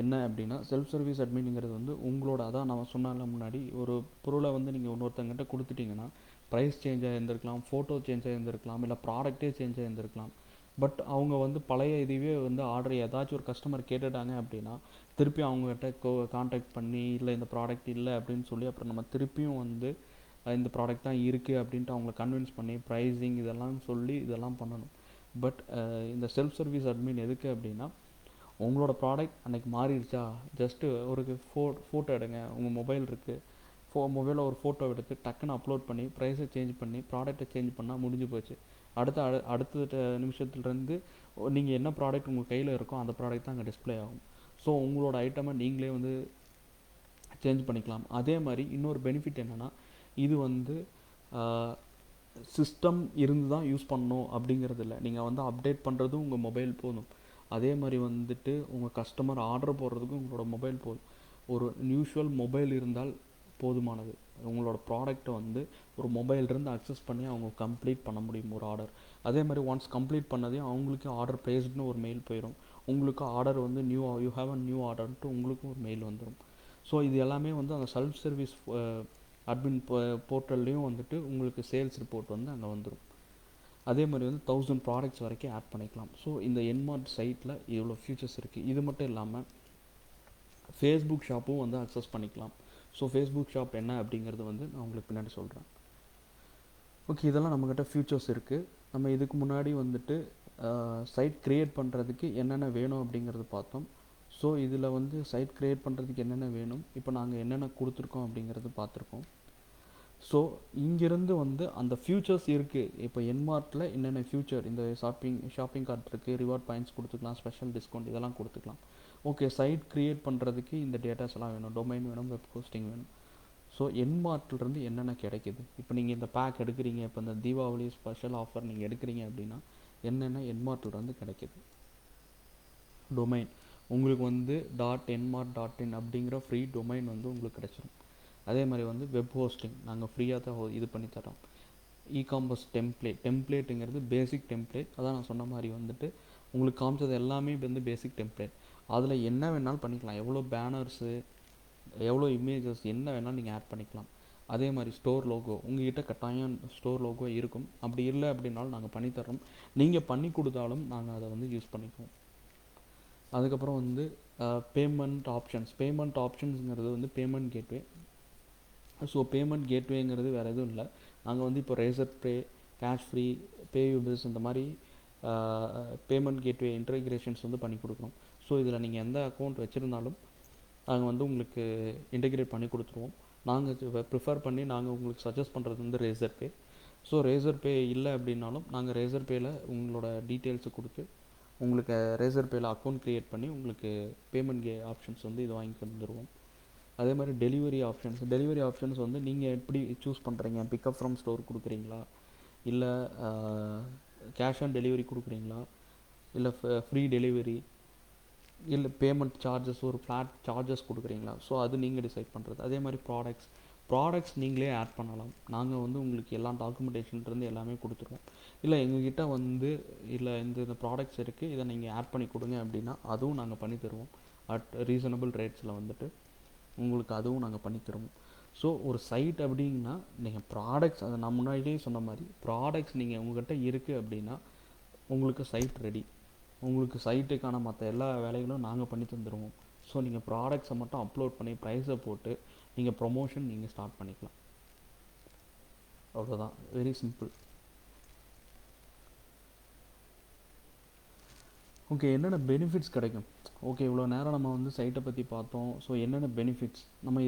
என்ன அப்படின்னா, செல்ஃப் சர்வீஸ் அட்மின்ங்கிறது வந்து உங்களோட, அதான் நான் சொன்னால முன்னாடி, ஒரு பொருளை வந்து நீங்கள் இன்னொருத்தங்கிட்ட கொடுத்துட்டிங்கன்னா ப்ரைஸ் சேஞ்ச் ஆகியிருந்திருக்கலாம், ஃபோட்டோ சேஞ்ச் ஆகியிருந்திருக்கலாம், இல்லை ப்ராடக்டே சேஞ்ச் ஆகியிருந்திருக்கலாம். பட் அவங்க வந்து பழைய இதுவே வந்து ஆர்டர் ஏதாச்சும் ஒரு கஸ்டமர் கேட்டுட்டாங்க அப்படின்னா திருப்பி அவங்ககிட்ட கான்டாக்ட் பண்ணி, இல்லை இந்த ப்ராடக்ட் இல்லை அப்படின்னு சொல்லி அப்புறம் நம்ம திருப்பியும் வந்து இந்த ப்ராடக்ட் தான் இருக்குது அப்படின்ட்டு அவங்கள கன்வின்ஸ் பண்ணி ப்ரைஸிங் இதெல்லாம் சொல்லி இதெல்லாம் பண்ணணும். பட் இந்த செல்ஃப் சர்வீஸ் அட்மின் எதுக்கு அப்படின்னா, உங்களோட ப்ராடக்ட் அன்றைக்கி மாறிடுச்சா, ஜஸ்ட்டு ஒரு ஃபோட்டோ எடுங்க, உங்கள் மொபைல் இருக்குது, மொபைலில் ஒரு ஃபோட்டோ எடுத்து டக்குன்னு அப்லோட் பண்ணி ப்ரைஸை சேஞ்ச் பண்ணி ப்ராடக்ட்டை சேஞ்ச் பண்ணால் முடிஞ்சு போச்சு. அடுத்த நிமிஷத்துலேருந்து நீங்கள் என்ன ப்ராடக்ட் உங்கள் கையில் இருக்கோ அந்த ப்ராடக்ட் தான் அங்கே டிஸ்பிளே ஆகும். ஸோ உங்களோட ஐட்டமை நீங்களே வந்து சேஞ்ச் பண்ணிக்கலாம். அதே மாதிரி இன்னொரு பெனிஃபிட் என்னென்னா, இது வந்து சிஸ்டம் இருந்து தான் யூஸ் பண்ணணும் அப்படிங்கிறது இல்லை. நீங்கள் வந்து அப்டேட் பண்ணுறதும் உங்கள் மொபைல் போதும். அதே மாதிரி வந்துட்டு உங்கள் கஸ்டமர் ஆர்டர் போடுறதுக்கும் உங்களோட மொபைல் போதும். ஒரு யூஷுவல் மொபைல் இருந்தால் போதுமானது. உங்களோட ப்ராடக்ட்டை வந்து ஒரு மொபைல்லேருந்து அக்சஸ் பண்ணி அவங்க கம்ப்ளீட் பண்ண முடியும் ஒரு ஆர்டர். அதே மாதிரி ஒன்ஸ் கம்ப்ளீட் பண்ணதையும் அவங்களுக்கு ஆர்டர் ப்ளேஸ்டுன்னு ஒரு மெயில் போயிடும். உங்களுக்கு ஆர்டர் வந்து யூ ஹேவ் அ நியூ ஆர்டர்ன்ட்டு உங்களுக்கும் ஒரு மெயில் வந்துடும். ஸோ இது எல்லாமே வந்து அந்த செல்ஃப் சர்வீஸ் அட்மின் போர்ட்டல்லையும் வந்துட்டு உங்களுக்கு சேல்ஸ் ரிப்போர்ட் வந்து அங்கே வந்துடும். அதே மாதிரி வந்து 1000 ப்ராடக்ட்ஸ் வரைக்கும் ஆட் பண்ணிக்கலாம். ஸோ இந்த என்மார்ட் சைட்டில் இவ்வளோ ஃபியூச்சர்ஸ் இருக்குது. இது மட்டும் இல்லாமல் ஃபேஸ்புக் ஷாப்பும் வந்து அக்சஸ் பண்ணிக்கலாம். ஸோ ஃபேஸ்புக் ஷாப் என்ன அப்படிங்கிறது வந்து நான் உங்களுக்கு பின்னாடி சொல்கிறேன். ஓகே, இதெல்லாம் நம்மக்கிட்ட ஃபியூச்சர்ஸ் இருக்குது. நம்ம இதுக்கு முன்னாடி வந்துட்டு சைட் க்ரியேட் பண்ணுறதுக்கு என்னென்ன வேணும் அப்படிங்கிறது பார்த்தோம். ஸோ இதில் வந்து சைட் க்ரியேட் பண்ணுறதுக்கு என்னென்ன வேணும், இப்போ நாங்கள் என்னென்ன கொடுத்துருக்கோம் அப்படிங்கிறது பார்த்துருக்கோம். ஸோ இங்கேருந்து வந்து அந்த ஃபியூச்சர்ஸ் இருக்குது. இப்போ என்மார்ட்டில் என்னென்ன ஃபியூச்சர், இந்த ஷாப்பிங் கார்ட் இருக்குது, ரிவார்ட் பாயிண்ட்ஸ் கொடுத்துக்கலாம், ஸ்பெஷல் டிஸ்கவுண்ட் இதெல்லாம் கொடுத்துக்கலாம். ஓகே, சைட் க்ரியேட் பண்ணுறதுக்கு இந்த டேட்டாஸ் எல்லாம் வேணும், டொமைன் வேணும், வெப் ஹோஸ்டிங் வேணும். ஸோ என்மார்ட்லேருந்து என்னென்ன கிடைக்கிது, இப்போ நீங்கள் இந்த பேக் எடுக்கிறீங்க, இப்போ இந்த தீபாவளி ஸ்பெஷல் ஆஃபர் நீங்கள் எடுக்கிறீங்க அப்படின்னா என்னென்ன என்மார்ட்லேருந்து கிடைக்கிது. டொமைன் உங்களுக்கு வந்து .nmart.in அப்படிங்கிற ஃப்ரீ டொமைன் வந்து உங்களுக்கு கிடைச்சிடும். அதே மாதிரி வந்து வெப் ஹோஸ்டிங் நாங்கள் ஃப்ரீயாக தான் இது பண்ணி தரோம். இகாமர்ஸ் டெம்ப்ளேட்டுங்கிறது பேசிக் டெம்ப்ளேட். அதான் நான் சொன்ன மாதிரி வந்துட்டு உங்களுக்கு காமிச்சது எல்லாமே வந்து பேசிக் டெம்ப்ளேட். அதில் என்ன வேணாலும் பண்ணிக்கலாம். எவ்வளோ பேனர்ஸு, எவ்வளோ இமேஜஸ், என்ன வேணாலும் நீங்கள் ஆட் பண்ணிக்கலாம். அதே மாதிரி ஸ்டோர் லோகோ உங்கள்கிட்ட கட்டாயம் ஸ்டோர் லோகோ இருக்கும். அப்படி இல்லை அப்படின்னாலும் நாங்கள் பண்ணித்தரோம். நீங்கள் பண்ணி கொடுத்தாலும் நாங்கள் அதை வந்து யூஸ் பண்ணிக்குவோம். அதுக்கப்புறம் வந்து பேமெண்ட் ஆப்ஷன்ஸுங்கிறது வந்து பேமெண்ட் கேட்வே. ஸோ பேமெண்ட் கேட்வேங்கிறது வேறு எதுவும் இல்லை. நாங்கள் வந்து இப்போ ரேசர் பே, கேஷ் ஃப்ரீ, பேயூபிள்ஸ் இந்த மாதிரி பேமெண்ட் கேட்வே இன்டகிரேஷன்ஸ் வந்து பண்ணி கொடுக்குறோம். ஸோ இதில் நீங்கள் எந்த அக்கௌண்ட் வச்சுருந்தாலும் நாங்கள் வந்து உங்களுக்கு இன்டகிரேட் பண்ணி கொடுத்துருவோம். நாங்கள் ப்ரிஃபர் பண்ணி நாங்கள் உங்களுக்கு சஜஸ்ட் பண்ணுறது வந்து ரேசர் பே. ஸோ ரேசர் பே இல்லை அப்படின்னாலும் நாங்கள் ரேசர் பேயில் உங்களோட டீட்டெயில்ஸை கொடுத்து உங்களுக்கு ரேசர் பேயில் அக்கௌண்ட் க்ரியேட் பண்ணி உங்களுக்கு பேமெண்ட் ஆப்ஷன்ஸ் வந்து இது வாங்கி தந்துடுவோம். அதே மாதிரி டெலிவரி ஆப்ஷன்ஸ் வந்து நீங்கள் எப்படி சூஸ் பண்ணுறீங்க, பிக்கப் ஃப்ரம் ஸ்டோர் கொடுக்குறீங்களா, இல்லை கேஷ் ஆன் டெலிவரி கொடுக்குறீங்களா, இல்லை ஃப்ரீ டெலிவரி, இல்லை பேமெண்ட் சார்ஜஸ் ஒரு ஃப்ளாட் சார்ஜஸ் கொடுக்குறீங்களா. ஸோ அது நீங்கள் டிசைட் பண்ணுறது. அதே மாதிரி ப்ராடக்ட்ஸ் நீங்களே ஆட் பண்ணலாம். நாங்கள் வந்து உங்களுக்கு எல்லா டாக்குமெண்டேஷன்லேருந்து எல்லாமே கொடுத்துருவோம். இல்லை எங்ககிட்ட வந்து இல்லை இந்த ப்ராடக்ட்ஸ் இருக்குது, இதை நீங்கள் ஆட் பண்ணி கொடுங்க அப்படின்னா அதுவும் நாங்கள் பண்ணி தருவோம். அட் ரீசனபிள் ரேட்ஸில் வந்துட்டு உங்களுக்கு அதுவும் நாங்கள் பண்ணி தருவோம். ஸோ ஒரு சைட் அப்படின்னா நீங்கள் ப்ராடக்ட்ஸ், அதை நான் முன்னாடியே சொன்ன மாதிரி ப்ராடக்ட்ஸ் நீங்கள் உங்கள்கிட்ட இருக்குது அப்படின்னா உங்களுக்கு சைட் ரெடி. உங்களுக்கு சைட்டுக்கான மற்ற எல்லா வேலைகளும் நாங்கள் பண்ணி தந்துடுவோம். ஸோ நீங்கள் ப்ராடக்ட்ஸை மட்டும் அப்லோட் பண்ணி ப்ரைஸை போட்டு நீங்கள் ப்ரொமோஷன் நீங்கள் ஸ்டார்ட் பண்ணிக்கலாம். அவ்வளோதான், வெரி சிம்பிள். ஓகே, என்னென்ன பெனிஃபிட்ஸ் கிடைக்கும். ஓகே, இவ்வளோ நேரம் நம்ம வந்து சைட்டை பற்றி பார்த்தோம். ஸோ என்னென்ன பெனிஃபிட்ஸ் நம்ம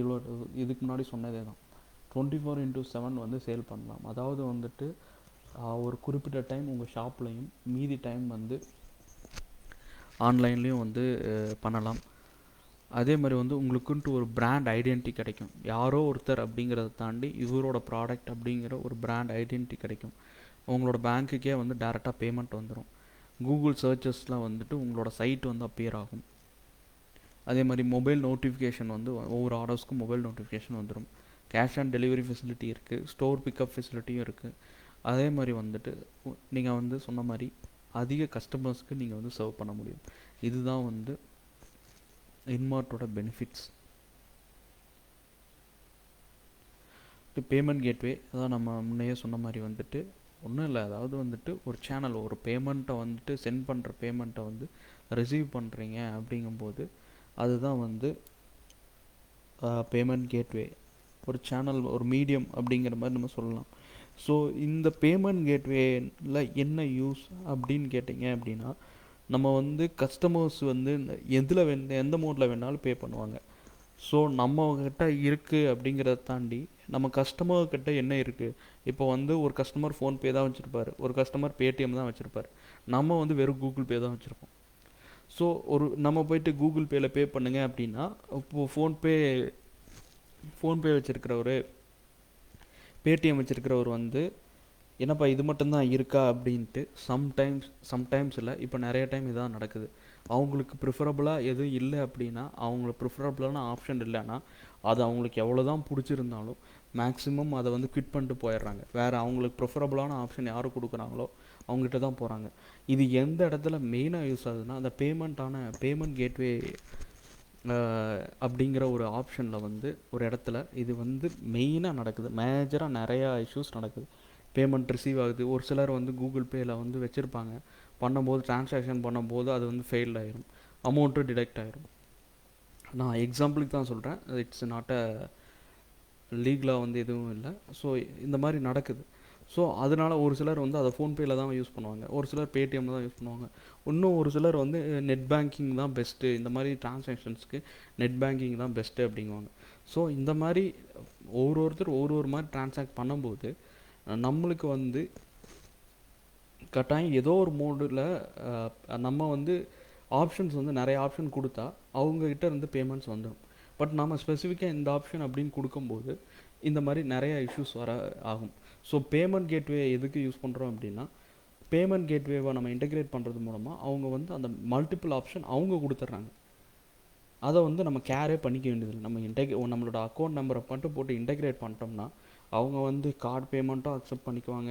இதுக்கு முன்னாடி சொன்னதே தான். 24/7 வந்து சேல் பண்ணலாம். அதாவது வந்துட்டு ஒரு குறிப்பிட்ட டைம் உங்கள் ஷாப்லையும் மீதி டைம் வந்து ஆன்லைன்லேயும் வந்து பண்ணலாம். அதே மாதிரி வந்து உங்களுக்குன்ட்டு ஒரு பிராண்ட் ஐடென்டிட்டி கிடைக்கும். யாரோ ஒருத்தர் அப்படிங்கிறத தாண்டி இவரோட ப்ராடக்ட் அப்படிங்கிற ஒரு பிராண்ட் ஐடென்டிட்டி கிடைக்கும். உங்களோட பேங்க்குக்கே வந்து டேரெக்டாக பேமெண்ட் வந்துடும். கூகுள் சர்ச்சஸில் வந்துட்டு உங்களோட சைட் வந்து அப்பியர் ஆகும். அதே மாதிரி மொபைல் நோட்டிஃபிகேஷன் வந்து ஒவ்வொரு ஆர்டர்ஸ்க்கும் மொபைல் நோட்டிஃபிகேஷன் வந்துடும். கேஷ் ஆன் டெலிவரி ஃபெசிலிட்டி இருக்குது, ஸ்டோர் பிக்கப் ஃபெசிலிட்டியும் இருக்குது. அதே மாதிரி வந்துட்டு நீங்கள் வந்து சொன்ன மாதிரி அதிக கஸ்டமர்ஸ்க்கு நீங்கள் வந்து சர்வ் பண்ண முடியும். இதுதான் வந்து இன்மார்ட்டோட பெனிஃபிட்ஸ். பேமெண்ட் கேட்வே அதான் நம்ம முன்னையே சொன்ன மாதிரி வந்துட்டு ஒன்றும் இல்லை. அதாவது வந்துட்டு ஒரு சேனல், ஒரு பேமெண்ட்டை வந்துட்டு சென்ட் பண்ணுற பேமெண்ட்டை வந்து ரிசீவ் பண்ணுறீங்க அப்படிங்கும்போது அதுதான் வந்து பேமெண்ட் கேட்வே. ஒரு சேனல், ஒரு மீடியம் அப்படிங்கிற மாதிரி நம்ம சொல்லலாம். ஸோ இந்த பேமெண்ட் கேட்வேல என்ன யூஸ் அப்படின்னு கேட்டிங்க அப்படின்னா, நம்ம வந்து கஸ்டமர்ஸ் வந்து எதில் எந்த மோடில் வேணாலும் பே பண்ணுவாங்க. ஸோ நம்மக்கிட்ட இருக்குது அப்படிங்கிறத தாண்டி நம்ம கஸ்டமர்கிட்ட என்ன இருக்குது, இப்போ வந்து ஒரு கஸ்டமர் ஃபோன்பே தான் வச்சுருப்பார், ஒரு கஸ்டமர் பேடிஎம் தான் வச்சுருப்பார், நம்ம வந்து வெறும் கூகுள் பே தான் வச்சுருப்போம். ஸோ ஒரு நம்ம போயிட்டு கூகுள் பேயில் பே பண்ணுங்க அப்படின்னா, இப்போது ஃபோன்பே வச்சுருக்கிறவர், பேடிஎம் வச்சுருக்கிறவர் வந்து என்னப்பா இது மட்டும்தான் இருக்கா அப்படின்ட்டு சம்டைம்ஸ் இல்லை, இப்போ நிறைய டைம் இதான் நடக்குது. அவங்களுக்கு ப்ரிஃபரபுளாக எதுவும் இல்லை அப்படின்னா, அவங்களுக்கு ப்ரிஃபரபுளான ஆப்ஷன் இல்லைன்னா, அது அவங்களுக்கு எவ்வளோ தான் பிடிச்சிருந்தாலும் மேக்ஸிமம் அதை வந்து குவிட் பண்ணிட்டு போயிடுறாங்க. வேறு அவங்களுக்கு ப்ரிஃபரபுளான ஆப்ஷன் யார் கொடுக்குறாங்களோ அவங்ககிட்ட தான் போகிறாங்க. இது எந்த இடத்துல மெயினாக யூஸ் ஆகுதுன்னா, அந்த பேமெண்ட் கேட்வே அப்படிங்கிற ஒரு ஆப்ஷனில் வந்து ஒரு இடத்துல இது வந்து மெயினாக நடக்குது. மேஜராக நிறையா இஷ்யூஸ் நடக்குது. பேமெண்ட் ரிசீவ் ஆகுது. ஒரு சிலர் வந்து கூகுள் பேயில் வந்து வச்சுருப்பாங்க, பண்ணும்போது ட்ரான்சாக்ஷன் பண்ணும்போது அது வந்து ஃபெயில்ட் ஆகிரும், அமௌண்ட்டும் டிடெக்ட் ஆகிரும். நான் எக்ஸாம்பிளுக்கு தான் சொல்கிறேன், இட்ஸ் நாட் அ லீகலாக வந்து எதுவும் இல்லை. ஸோ இந்த மாதிரி நடக்குது. ஸோ அதனால் ஒரு சிலர் வந்து அதை ஃபோன்பேயில் தான் யூஸ் பண்ணுவாங்க, ஒரு சிலர் பேடிஎம்மில் தான் யூஸ் பண்ணுவாங்க, இன்னும் ஒரு சிலர் வந்து நெட் பேங்கிங் தான் பெஸ்ட்டு, இந்த மாதிரி ட்ரான்சாக்ஷன்ஸ்க்கு நெட் பேங்கிங் தான் பெஸ்ட்டு அப்படிங்குவாங்க. ஸோ இந்த மாதிரி ஒவ்வொருத்தர் ஒரு மாதிரி ட்ரான்சாக்ட் பண்ணும்போது நம்மளுக்கு வந்து கட்டாயம் ஏதோ ஒரு மோடில் நம்ம வந்து ஆப்ஷன்ஸ் வந்து நிறைய ஆப்ஷன் கொடுத்தா அவங்கக்கிட்ட இருந்து பேமெண்ட்ஸ் வந்துடும். பட் நம்ம ஸ்பெசிஃபிக்காக இந்த ஆப்ஷன் அப்படின்னு கொடுக்கும்போது இந்த மாதிரி நிறைய இஷ்யூஸ் வர ஆகும். ஸோ பேமெண்ட் கேட்வே எதுக்கு யூஸ் பண்ணுறோம் அப்படின்னா, பேமெண்ட் கேட்வேவை நம்ம இன்டெகிரேட் பண்ணுறது மூலமாக அவங்க வந்து அந்த மல்டிபிள் ஆப்ஷன் அவங்க கொடுத்துட்றாங்க. அதை வந்து நம்ம கேரே பண்ணிக்க வேண்டியதில்லை. நம்மளோட அக்கௌண்ட் நம்பரை மட்டும் போட்டு இன்டெகிரேட் பண்ணிட்டோம்னா அவங்க வந்து கார்டு பேமெண்ட்டும் அக்செப்ட் பண்ணிக்குவாங்க,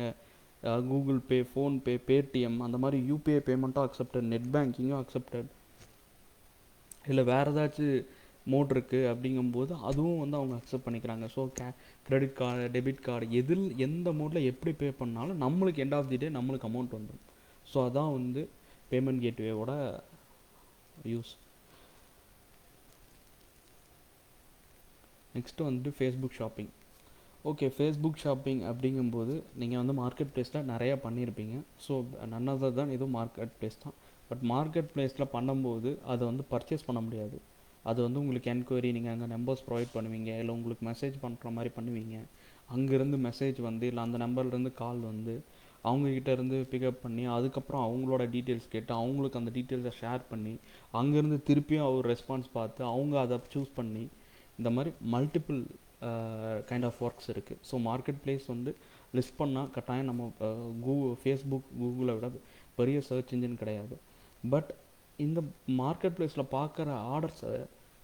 கூகுள் பே, ஃபோன்பே, பேடிஎம் அந்த மாதிரி யூபிஐ பேமெண்ட்டும் அக்செப்டட், நெட் பேங்கிங்கும் அக்செப்டட், இல்லை வேறு ஏதாச்சும் மோட் இருக்குது அப்படிங்கும்போது அதுவும் வந்து அவங்க அக்செப்ட் பண்ணிக்கிறாங்க. So credit card, debit card, எந்த மோடில் எப்படி பே பண்ணாலும் நம்மளுக்கு எண்ட் ஆஃப் தி டே நம்மளுக்கு அமௌண்ட் வந்துடும். ஸோ அதான் வந்து பேமெண்ட் கேட்வேவோட யூஸ். நெக்ஸ்ட்டு வந்துட்டு Facebook shopping. Okay, Facebook shopping அப்படிங்கும்போது நீங்கள் வந்து மார்க்கெட் ப்ளேஸில் நிறையா பண்ணியிருப்பீங்க. ஸோ நன் அதர் தான் இதுவும் மார்க்கெட் ப்ளேஸ் தான். பட் மார்க்கெட் ப்ளேஸில் பண்ணும்போது அதை வந்து பர்ச்சேஸ் பண்ண முடியாது. அது வந்து உங்களுக்கு என்கொயரி, நீங்கள் அங்கே நம்பர்ஸ் ப்ரொவைட் பண்ணுவீங்க, இல்லை உங்களுக்கு மெசேஜ் பண்ணுற மாதிரி பண்ணுவீங்க. அங்கேருந்து மெசேஜ் வந்து இல்லை அந்த நம்பர்லேருந்து கால் வந்து அவங்கக்கிட்டேருந்து பிக்கப் பண்ணி அதுக்கப்புறம் அவங்களோட டீட்டெயில்ஸ் கேட்டு அவங்களுக்கு அந்த டீட்டெயில்ஸை ஷேர் பண்ணி அங்கேருந்து திருப்பியும் அவர் ரெஸ்பான்ஸ் பார்த்து அவங்க அதை சூஸ் பண்ணி இந்த மாதிரி மல்டிபிள் கைண்ட் ஆஃப் ஒர்க்ஸ் இருக்குது. ஸோ மார்க்கெட் ப்ளேஸ் வந்து லிஸ்ட் பண்ணால் கட்டாயம் நம்ம ஃபேஸ்புக், கூகுளை விட பெரிய சர்ச் இன்ஜின் கிடையாது. பட் இந்த மார்க்கெட் ப்ளேஸில் பார்க்குற ஆர்டர்ஸை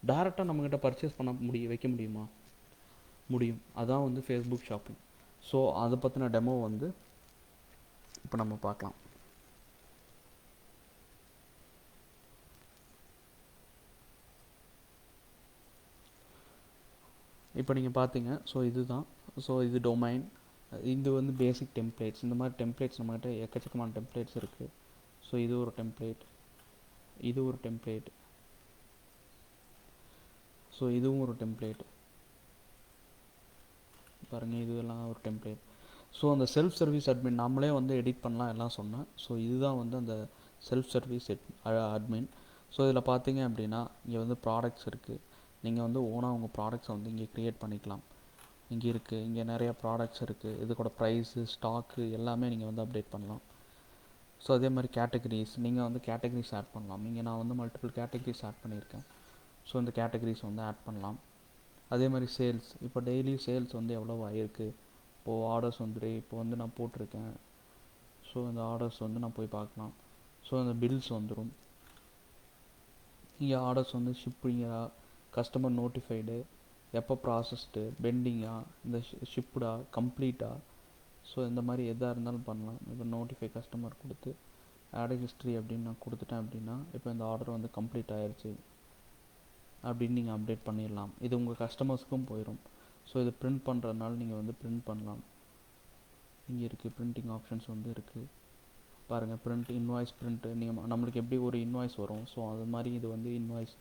டைரெக்டாக நம்மக்கிட்ட பர்ச்சேஸ் பண்ண வைக்க முடியுமா? முடியும். அதான் வந்து ஃபேஸ்புக் ஷாப்பிங். ஸோ அதை பற்றின டெமோ வந்து இப்போ நம்ம பார்க்கலாம். இப்போ நீங்கள் பார்த்தீங்க, ஸோ இதுதான். ஸோ இது டொமைன், இது வந்து பேசிக் டெம்ப்ளேட்ஸ். இந்த மாதிரி டெம்ப்ளேட்ஸ் நம்மகிட்ட எக்கச்சக்கமான டெம்ப்ளேட்ஸ் இருக்குது. ஸோ இது ஒரு டெம்ப்ளேட், இது ஒரு டெம்ப்ளேட், ஸோ இதுவும் ஒரு டெம்ப்ளேட் பாருங்கள், இதுவெல்லாம் ஒரு டெம்ப்ளேட். ஸோ அந்த செல்ஃப் சர்வீஸ் அட்மின் நாமளே வந்து எடிட் பண்ணலாம் எல்லாம் சொன்னேன். ஸோ இதுதான் வந்து அந்த செல்ஃப் சர்வீஸ் அட்மின். ஸோ இதில் பார்த்தீங்க அப்படின்னா இங்கே வந்து ப்ராடக்ட்ஸ் இருக்குது. நீங்கள் வந்து ஓனாக உங்கள் ப்ராடக்ட்ஸை வந்து இங்கே க்ரியேட் பண்ணிக்கலாம். இங்கே இருக்குது, இங்கே நிறையா ப்ராடக்ட்ஸ் இருக்குது, இது கூட ப்ரைஸு, ஸ்டாக்கு எல்லாமே நீங்கள் வந்து அப்டேட் பண்ணலாம். ஸோ அதே மாதிரி கேட்டகரிஸ், நீங்கள் வந்து கேட்டகரிஸ் ஆட் பண்ணலாம். இங்கே நான் வந்து மல்டிபிள் கேட்டகரிஸ் ஆட் பண்ணியிருக்கேன். ஸோ இந்த கேட்டகரிஸ் வந்து ஆட் பண்ணலாம். அதே மாதிரி சேல்ஸ், இப்போ டெய்லி சேல்ஸ் வந்து எவ்வளோ ஆகிருக்கு, இப்போது ஆர்டர்ஸ் வந்துட்டு இப்போ வந்து நான் போட்டிருக்கேன். ஸோ இந்த ஆர்டர்ஸ் வந்து நான் போய் பார்க்கலாம். ஸோ அந்த பில்ஸ் வந்துடும். இங்கே ஆர்டர்ஸ் வந்து ஷிப்பிங்கா, கஸ்டமர் நோட்டிஃபைடு, எப்போ ப்ராசஸ்டு, பெண்டிங்கா, இந்த ஷிப்டா, கம்ப்ளீட்டா, ஸோ இந்த மாதிரி எதாக இருந்தாலும் பண்ணலாம். இப்போ நோட்டிஃபை கஸ்டமர் கொடுத்து ஆட் ஹிஸ்ட்ரி அப்படின்னு நான் கொடுத்துட்டேன் அப்படின்னா இப்போ இந்த ஆர்டர் வந்து கம்ப்ளீட் ஆகிடுச்சு அப்படின்னு நீங்கள் அப்டேட் பண்ணிடலாம். இது உங்கள் கஸ்டமர்ஸ்க்கும் போயிடும். ஸோ இது பிரிண்ட் பண்ணுறதுனால நீங்கள் வந்து பிரிண்ட் பண்ணலாம். இங்கே இருக்குது பிரிண்டிங் ஆப்ஷன்ஸ் வந்து இருக்குது பாருங்கள். பிரிண்ட், இன்வாய்ஸ் பிரிண்ட்டு, நீங்கள் நம்மளுக்கு எப்படி ஒரு இன்வாய்ஸ் வரும், ஸோ அது மாதிரி இது வந்து இன்வாய்ஸ்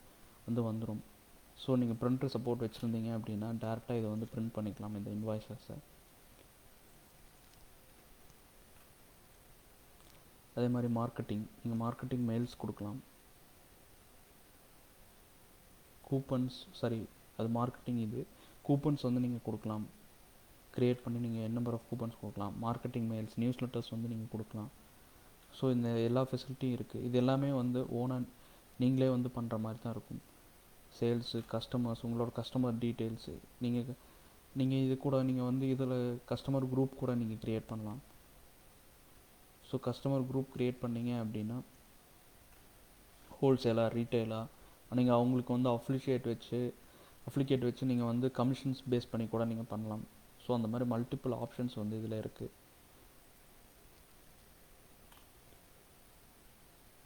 வந்து வந்துடும். ஸோ நீங்கள் பிரிண்டர் சப்போர்ட் வச்சுருந்தீங்க அப்படின்னா டேரெக்டாக இதை வந்து பிரிண்ட் பண்ணிக்கலாம் இந்த இன்வாய்ஸஸை. அதே மாதிரி மார்க்கெட்டிங், நீங்கள் மார்க்கெட்டிங் மெயில்ஸ் கொடுக்கலாம். கூப்பன்ஸ், சரி அது மார்க்கெட்டிங். இது கூப்பன்ஸ் வந்து நீங்கள் கொடுக்கலாம், க்ரியேட் பண்ணி நீங்கள் நம்பர் ஆஃப் கூப்பன்ஸ் கொடுக்கலாம். மார்க்கெட்டிங் மெயில்ஸ், நியூஸ் லெட்டர்ஸ் வந்து நீங்கள் கொடுக்கலாம். ஸோ இந்த எல்லா ஃபெசிலிட்டியும் இருக்குது. இது எல்லாமே வந்து ஓனாக நீங்களே வந்து பண்ணுற மாதிரி தான் இருக்கும். சேல்ஸு, கஸ்டமர்ஸ், உங்களோட கஸ்டமர் டீட்டெயில்ஸு, நீங்கள் இது கூட நீங்கள் வந்து இதில் கஸ்டமர் குரூப் கூட நீங்கள் க்ரியேட் பண்ணலாம். ஸோ கஸ்டமர் குரூப் க்ரியேட் பண்ணிங்க அப்படின்னா ஹோல்சேலாக, ரீட்டெயிலாக, நீங்கள் அவங்களுக்கு வந்து அஃப்ளிகேட் வச்சு நீங்கள் வந்து கமிஷன்ஸ் பேஸ் பண்ணி கூட நீங்கள் பண்ணலாம். ஸோ அந்த மாதிரி மல்டிபிள் ஆப்ஷன்ஸ் வந்து இதில் இருக்குது.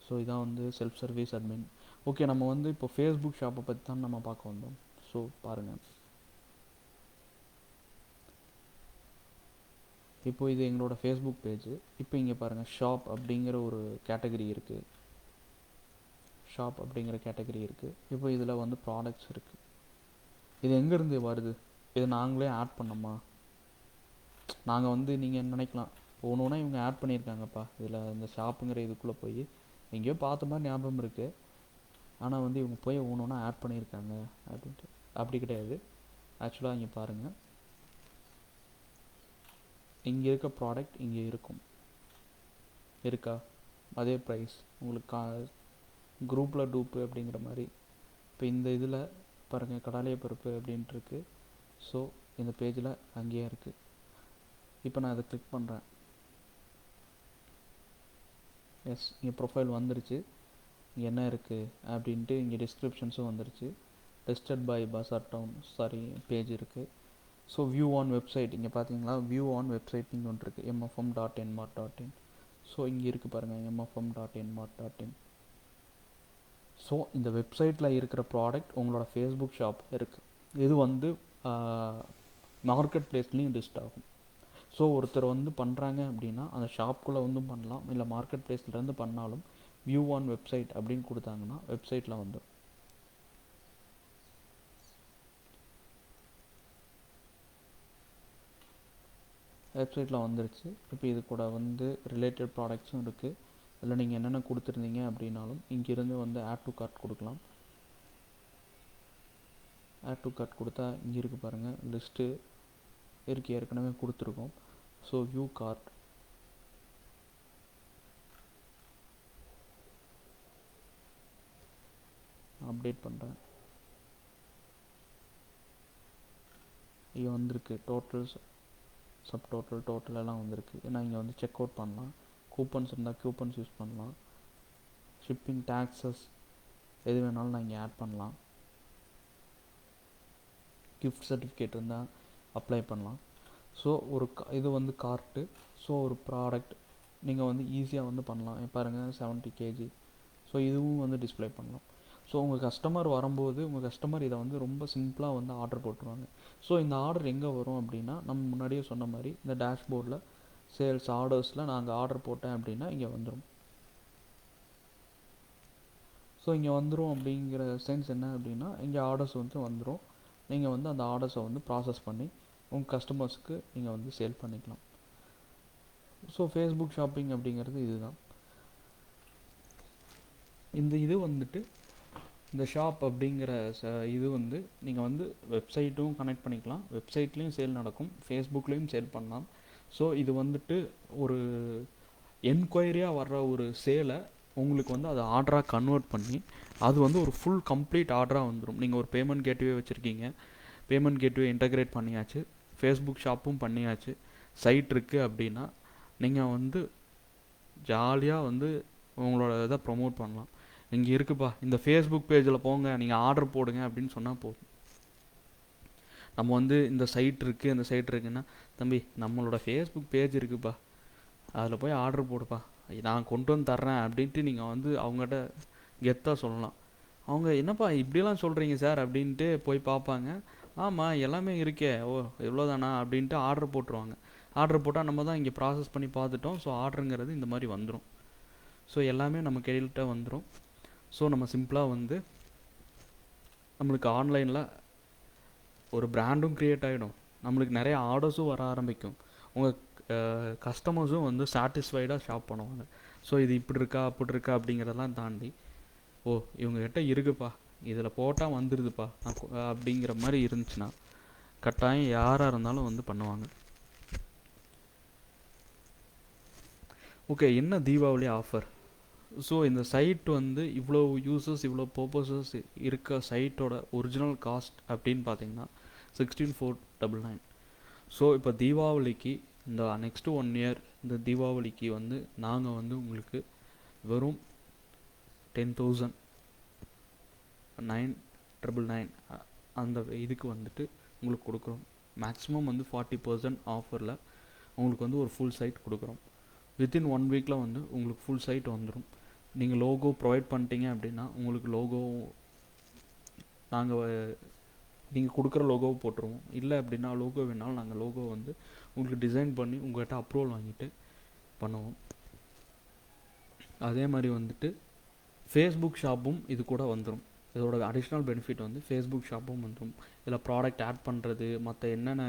ஸோ இதான் வந்து செல்ஃப் சர்வீஸ் அட்மின். ஓகே, நம்ம வந்து இப்போ ஃபேஸ்புக் ஷாப்பை பற்றி தான் நம்ம பார்க்க வந்தோம். ஸோ பாருங்கள், இப்போ இது எங்களோட ஃபேஸ்புக் பேஜ். இப்போ இங்கே பாருங்கள், ஷாப் அப்படிங்கிற ஒரு கேட்டகரி இருக்குது. இப்போ இதில் வந்து ப்ராடக்ட்ஸ் இருக்குது. இது எங்கேருந்து வருது? இது நாங்களே ஆட் பண்ணோமா? நாங்கள் வந்து நீங்கள் நினைக்கலாம் ஒன்று இவங்க ஆட் பண்ணியிருக்காங்கப்பா இதில், இந்த ஷாப்புங்கிற இதுக்குள்ளே போய் எங்கேயோ பார்த்த மாதிரி ஞாபகம் இருக்குது, ஆனால் வந்து இவங்க போய் ஒன்று ஆட் பண்ணியிருக்காங்க அப்படின்ட்டு. அப்படி கிடையாது. ஆக்சுவலாக இங்கே பாருங்கள், இங்கே இருக்க ப்ராடக்ட் இங்கே இருக்கா, அதே ப்ரைஸ் உங்களுக்கு குரூப்பில் டூப்பு அப்படிங்கிற மாதிரி. இப்போ இந்த இதில் பாருங்கள், கடலைய பருப்பு அப்படின்ட்டு இருக்குது. ஸோ இந்த பேஜில் அங்கேயே இருக்குது. இப்போ நான் அதை கிளிக் பண்ணுறேன். எஸ், இங்கே ப்ரொஃபைல் வந்துருச்சு. இங்கே என்ன இருக்குது அப்படின்ட்டு இங்கே டிஸ்கிரிப்ஷன்ஸும் வந்துருச்சு. Tested by bazaar town, sorry page இருக்குது. ஸோ வியூ ஆன் வெப்சைட், இங்கே பார்த்தீங்களா, வியூ ஆன் வெப்சைட் இங்கே ஒன்று இருக்குது, mfm.nmart.in. ஸோ இங்கே இருக்குது பாருங்கள், mfm.nmart.in. ஸோ இந்த வெப்சைட்டில் இருக்கிற ப்ராடக்ட் உங்களோட ஃபேஸ்புக் ஷாப் இருக்குது. இது வந்து மார்க்கெட் பிளேஸ்லேயும் லிஸ்ட் ஆகும். ஸோ ஒருத்தர் வந்து பண்ணுறாங்க அப்படின்னா அந்த ஷாப்புக்குள்ளே வந்து பண்ணலாம், இல்லை மார்க்கெட் பிளேஸ்லேருந்து பண்ணாலும் வியூ ஆன் வெப்சைட் அப்படின்னு கொடுத்தாங்கன்னா வெப்சைட்டில் வந்துடும். வெப்சைட்டில் வந்துருச்சு. இப்போ இது கூட வந்து ரிலேட்டட் ப்ராடக்ட்ஸும் இருக்குது. இதில் நீங்கள் என்னென்ன கொடுத்துருந்தீங்க அப்படின்னாலும் இங்கேருந்து வந்து ஆட் டு கார்ட் கொடுக்கலாம். ஆட் டு கார்ட் கொடுத்தா இங்கே இருக்குது பாருங்கள், லிஸ்ட்டு இருக்குது, ஏற்கனவே கொடுத்துருக்கோம். ஸோ வியூ கார்ட், அப்டேட் பண்ணுறேன். இங்கே வந்திருக்கு டோட்டல்ஸ், சப் டோட்டல் எல்லாம் வந்திருக்கு. ஏன்னா இங்கே வந்து செக் அவுட் பண்ணலாம், கூப்பன்ஸ் இருந்தால் கூப்பன்ஸ் யூஸ் பண்ணலாம், ஷிப்பிங் டேக்ஸஸ் எது வேணாலும் நான் இங்கே ஆட் பண்ணலாம், கிஃப்ட் சர்டிஃபிகேட் இருந்தால் அப்ளை பண்ணலாம். ஸோ இது வந்து கார்ட்டு. ஸோ ஒரு ப்ராடக்ட் நீங்கள் வந்து ஈஸியாக வந்து பண்ணலாம். பாருங்கள் 70 kg. ஸோ இதுவும் வந்து டிஸ்பிளே பண்ணலாம். ஸோ உங்கள் கஸ்டமர் வரும்போது உங்கள் கஸ்டமர் இதை வந்து ரொம்ப சிம்பிளாக வந்து ஆர்டர் போட்டுருவாங்க. ஸோ இந்த ஆர்டர் எங்கே வரும் அப்படின்னா, நம்ம முன்னாடியே சொன்ன மாதிரி இந்த டேஷ்போர்டில் சேல்ஸ் ஆர்டர்ஸில் நாங்கள் ஆர்டர் போட்டேன் அப்படின்னா இங்கே வந்துடும். ஸோ இங்கே வந்துடும் அப்படிங்கிற சென்ஸ் என்ன அப்படின்னா, இங்கே ஆர்டர்ஸ் வந்து வந்துடும். நீங்கள் வந்து அந்த ஆர்டர்ஸை வந்து ப்ராசஸ் பண்ணி உங்கள் கஸ்டமர்ஸ்க்கு நீங்கள் வந்து சேல் பண்ணிக்கலாம். ஸோ ஃபேஸ்புக் ஷாப்பிங் அப்படிங்கிறது இதுதான். இந்த இது வந்துட்டு இந்த ஷாப் அப்படிங்கிற இது வந்து நீங்கள் வந்து வெப்சைட்டும் கனெக்ட் பண்ணிக்கலாம், வெப்சைட்லேயும் சேல் நடக்கும், ஃபேஸ்புக்லேயும் சேல் பண்ணலாம். ஸோ இது வந்துட்டு ஒரு என்கொயரியாக வர்ற ஒரு சேலை உங்களுக்கு வந்து அதை ஆர்டராக கன்வெர்ட் பண்ணி அது வந்து ஒரு ஃபுல் கம்ப்ளீட் ஆர்டராக வந்துடும். நீங்கள் ஒரு பேமெண்ட் கேட்வே வச்சுருக்கீங்க, பேமெண்ட் கேட்வே இன்டகிரேட் பண்ணியாச்சு, ஃபேஸ்புக் ஷாப்பும் பண்ணியாச்சு, சைட் இருக்குது அப்படின்னா நீங்கள் வந்து ஜாலியாக வந்து உங்களோட இதை ப்ரொமோட் பண்ணலாம். இங்கே இருக்குப்பா இந்த ஃபேஸ்புக் பேஜில் போங்க, நீங்கள் ஆர்டர் போடுங்க அப்படின்னு சொன்னால் போதும். நம்ம வந்து இந்த சைட் இருக்குது, இந்த சைட் இருக்குன்னா, தம்பி நம்மளோட ஃபேஸ்புக் பேஜ் இருக்குப்பா, அதில் போய் ஆர்டர் போடுப்பா, நான் கொண்டு வந்து தர்றேன் அப்படின்ட்டு நீங்கள் வந்து அவங்ககிட்ட கெத்தாக சொல்லலாம். அவங்க என்னப்பா இப்படிலாம் சொல்கிறீங்க சார் அப்படின்ட்டு போய் பார்ப்பாங்க. ஆமாம் எல்லாமே இருக்கே, ஓ எவ்வளோதானா அப்படின்ட்டு ஆர்டர் போட்டுருவாங்க. ஆர்டர் போட்டால் நம்ம தான் இங்கே ப்ராசஸ் பண்ணி பார்த்துட்டோம். ஸோ ஆர்டருங்கிறது இந்த மாதிரி வந்துடும். ஸோ எல்லாமே நம்ம கையில்கிட்ட வந்துடும். ஸோ நம்ம சிம்பிளாக வந்து நம்மளுக்கு ஆன்லைனில் ஒரு பிராண்டும் க்ரியேட் ஆகிடும், நம்மளுக்கு நிறைய ஆர்டர்ஸும் வர ஆரம்பிக்கும், உங்கள் கஸ்டமர்ஸும் வந்து சாட்டிஸ்ஃபைடாக ஷாப் பண்ணுவாங்க. ஸோ இது இப்படி இருக்கா அப்படி இருக்கா அப்படிங்கிறதெல்லாம் தாண்டி, ஓ இவங்ககிட்ட இருக்குப்பா, இதில் போட்டால் வந்துடுதுப்பா அப்படிங்கிற மாதிரி இருந்துச்சுன்னா கட்டாயம் யாராக இருந்தாலும் வந்து பண்ணுவாங்க. ஓகே, என்ன தீபாவளி ஆஃபர்? ஸோ இந்த சைட் வந்து இவ்வளோ யூசர்ஸ் இவ்வளோ பர்பஸஸ் இருக்க சைட்டோட ஒரிஜினல் காஸ்ட் அப்படின்னு பார்த்தீங்கன்னா 16,499. ஸோ இப்போ தீபாவளிக்கு இந்த நெக்ஸ்ட்டு 1 இயர் இந்த தீபாவளிக்கு வந்து நாங்கள் வந்து உங்களுக்கு வெறும் 10,999 அந்த இதுக்கு வந்துட்டு உங்களுக்கு கொடுக்குறோம். மேக்ஸிமம் வந்து 40% ஆஃபரில் உங்களுக்கு வந்து ஒரு ஃபுல் சைட் கொடுக்குறோம். வித்தின் 1 வீக்கில் வந்து உங்களுக்கு ஃபுல் சைட் வந்துடும். நீங்கள் லோகோ ப்ரொவைட் பண்ணிட்டீங்க அப்படின்னா உங்களுக்கு லோகோ நாங்கள் நீங்கள் கொடுக்குற லோகோவை போட்டுருவோம். இல்லை அப்படின்னா லோகோ வேணாலும் நாங்கள் லோகோ வந்து உங்களுக்கு டிசைன் பண்ணி உங்கள்கிட்ட அப்ரூவல் வாங்கிட்டு பண்ணுவோம். அதே மாதிரி வந்துட்டு ஃபேஸ்புக் ஷாப்பும் இது கூட வந்துடும். இதோட அடிஷ்னல் பெனிஃபிட் வந்து ஃபேஸ்புக் ஷாப்பும் வந்துடும். இதில் ப்ராடக்ட் ஆட் பண்ணுறது மற்ற என்னென்ன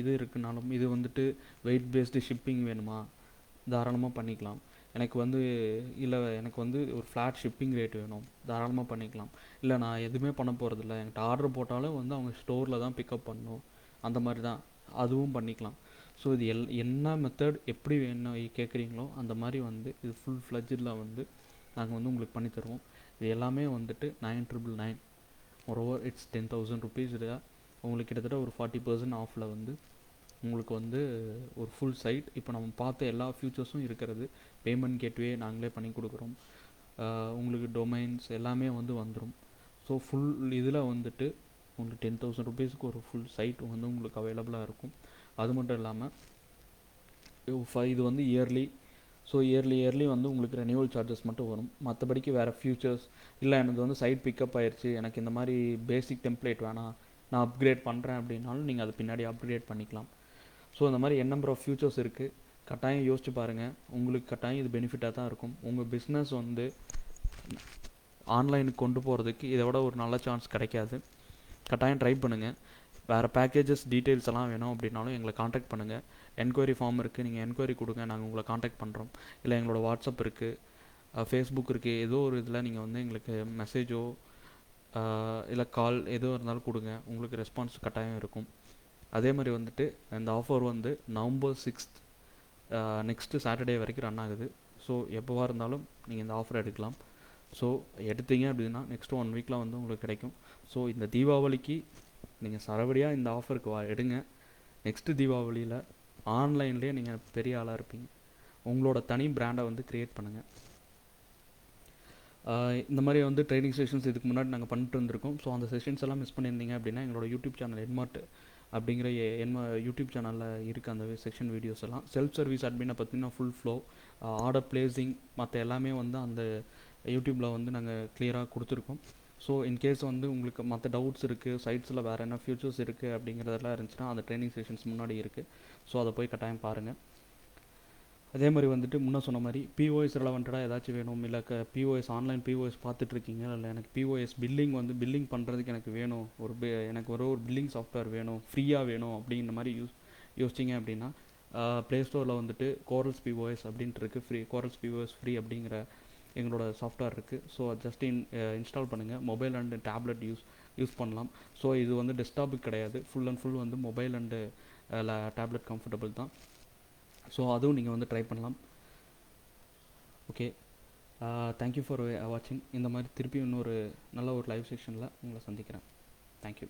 இது இருக்குனாலும், இது வந்துட்டு வெயிட் பேஸ்டு ஷிப்பிங் வேணுமா தாராளமாக பண்ணிக்கலாம். எனக்கு வந்து இல்லை எனக்கு வந்து ஒரு ஃப்ளாட் ஷிப்பிங் ரேட் வேணும் தாராளமாக பண்ணிக்கலாம். இல்லை நான் எதுவுமே பண்ண போகிறதில்ல, என்கிட்ட ஆர்டர் போட்டாலும் வந்து அவங்க ஸ்டோரில் தான் பிக்கப் பண்ணணும், அந்த மாதிரி தான் அதுவும் பண்ணிக்கலாம். ஸோ இது என்ன மெத்தட் எப்படி வேணும் கேட்குறீங்களோ அந்த மாதிரி வந்து இது ஃபுல் ஃப்ளட்ஜில் வந்து நாங்கள் வந்து உங்களுக்கு பண்ணித்தருவோம். இது எல்லாமே வந்துட்டு 9,999. Moreover it's 10,000 rupees. உங்களுக்கு கிட்டத்தட்ட ஒரு 40% ஆஃபில் வந்து உங்களுக்கு வந்து ஒரு ஃபுல் சைட் இப்போ நம்ம பார்த்த எல்லா ஃபியூச்சர்ஸும் இருக்கிறது. பேமெண்ட் கேட்வே நாங்களே பண்ணி கொடுக்குறோம். உங்களுக்கு டொமைன்ஸ் எல்லாமே வந்து வந்துடும். ஸோ ஃபுல் இதில் வந்துட்டு உங்களுக்கு 10,000 rupeesக்கு ஒரு ஃபுல் சைட் வந்து உங்களுக்கு அவைலபிளாக இருக்கும். அது மட்டும் இல்லாமல் இது வந்து இயர்லி. ஸோ இயர்லி வந்து உங்களுக்கு ரெனியூவல் சார்ஜஸ் மட்டும் வரும். மற்றபடிக்கு வேறு ஃபியூச்சர்ஸ் இல்லை எனக்கு வந்து சைட் பிக்கப் ஆயிடுச்சு, எனக்கு இந்த மாதிரி பேசிக் டெம்ப்ளேட் வேணாம், நான் அப்கிரேட் பண்ணுறேன் அப்படின்னாலும் நீங்கள் அதை பின்னாடி அப்கிரேட் பண்ணிக்கலாம். ஸோ இந்த மாதிரி நம்பர் ஆஃப் ஃபியூச்சர்ஸ் இருக்குது. கட்டாயம் யோசிச்சு பாருங்கள், உங்களுக்கு கட்டாயம் இது பெனிஃபிட்டாக தான் இருக்கும். உங்கள் பிஸ்னஸ் வந்து ஆன்லைனுக்கு கொண்டு போகிறதுக்கு இதை விட ஒரு நல்ல சான்ஸ் கிடைக்காது. கட்டாயம் ட்ரை பண்ணுங்கள். வேறு பேக்கேஜஸ் டீட்டெயில்ஸ் எல்லாம் வேணும் அப்படின்னாலும் எங்களை காண்டாக்ட் பண்ணுங்கள். என்கொயரி ஃபார்ம் இருக்குது, நீங்கள் என்கொயரி கொடுங்க, நாங்கள் உங்களை காண்டாக்ட் பண்ணுறோம். இல்லை எங்களோட வாட்ஸ்அப் இருக்குது, ஃபேஸ்புக் இருக்குது, ஏதோ ஒரு இதில் நீங்கள் வந்து எங்களுக்கு மெசேஜோ இல்லை கால் ஏதோ இருந்தாலும் கொடுங்க, உங்களுக்கு ரெஸ்பான்ஸ் கட்டாயம் இருக்கும். அதே மாதிரி வந்துட்டு இந்த ஆஃபர் வந்து November 6th நெக்ஸ்ட்டு சாட்டர்டே வரைக்கும் ரன் ஆகுது. ஸோ எப்போவா இருந்தாலும் நீங்கள் இந்த ஆஃபர் எடுக்கலாம். ஸோ எடுத்தீங்க அப்படின்னா நெக்ஸ்ட்டு 1 வீக்கில் வந்து உங்களுக்கு கிடைக்கும். ஸோ இந்த தீபாவளிக்கு நீங்கள் சரவடியாக இந்த ஆஃபருக்கு எடுங்க. நெக்ஸ்ட்டு தீபாவளியில் ஆன்லைன்லேயே நீங்கள் பெரிய ஆளாக இருப்பீங்க. உங்களோட தனி பிராண்டை வந்து க்ரியேட் பண்ணுங்கள். இந்த மாதிரி வந்து ட்ரைனிங் செஷன்ஸ் இதுக்கு முன்னாடி நாங்கள் பண்ணிட்டு இருந்திருக்கோம். ஸோ அந்த செஷன்ஸ் எல்லாம் மிஸ் பண்ணியிருந்தீங்க அப்படின்னா எங்களோட யூடியூப் சேனல் என்மார்ட் அப்படிங்கிற யூடியூப் சேனலில் இருக்குது அந்த செக்ஷன் வீடியோஸ் எல்லாம். செல்ஃப் சர்வீஸ் அட்மினை பார்த்தீங்கன்னா ஃபுல் ஃப்ளோ ஆர்டர் பிளேசிங் மற்ற எல்லாமே வந்து அந்த யூடியூப்பில் வந்து நாங்கள் கிளியராக கொடுத்துருக்கோம். ஸோ இன்கேஸ் வந்து உங்களுக்கு மற்ற டவுட்ஸ் இருக்குது, சைட்ஸில் வேறு என்ன ஃபியூச்சர்ஸ் இருக்குது அப்படிங்கிறதெல்லாம் இருந்துச்சுன்னா அந்த ட்ரைனிங் செஷன்ஸ் முன்னாடி இருக்குது. ஸோ அதை போய் கட்டாயம் பாருங்கள். அதே மாதிரி வந்துட்டு முன்னே சொன்ன மாதிரி பிஓஎஸ் ரிலவெண்ட்டாக ஏதாச்சும் வேணும், இல்லை பிஓஎஸ் ஆன்லைன் பிஓஎஸ் பார்த்துட்ருக்கீங்க, இல்லை எனக்கு பிஓஎஸ் பில்லிங் வந்து பில்லிங் பண்ணுறதுக்கு எனக்கு வேணும், எனக்கு ஒரு பில்லிங் சாஃப்ட்வேர் வேணும், ஃப்ரீயாக வேணும் அப்படிங்கிற மாதிரி யோசிச்சிங்க அப்படின்னா ப்ளே ஸ்டோரில் வந்துட்டு கோரல்ஸ் பிஓஎஸ் அப்படின்ட்டு இருக்குது. கோரல்ஸ் பிஓஎஸ் ஃப்ரீ அப்படிங்கிற எங்களோட சாஃப்ட்வேர் இருக்குது. ஸோ ஜஸ்ட் இன்ஸ்டால் பண்ணுங்கள். மொபைல் அண்டு டேப்லெட் யூஸ் பண்ணலாம். ஸோ இது வந்து டெஸ்க்டாப்புக்கு கிடையாது, ஃபுல் அண்ட் ஃபுல் வந்து மொபைல் அண்டு டேப்லெட் கம்ஃபர்டபுள் தான். ஸோ அதுவும் நீங்கள் வந்து ட்ரை பண்ணலாம். ஓகே, தேங்க்யூ ஃபார் வாட்சிங். இந்த மாதிரி திருப்பி இன்னொரு நல்ல ஒரு லைவ் செக்ஷனில் உங்களை சந்திக்கிறேன். தேங்க்யூ.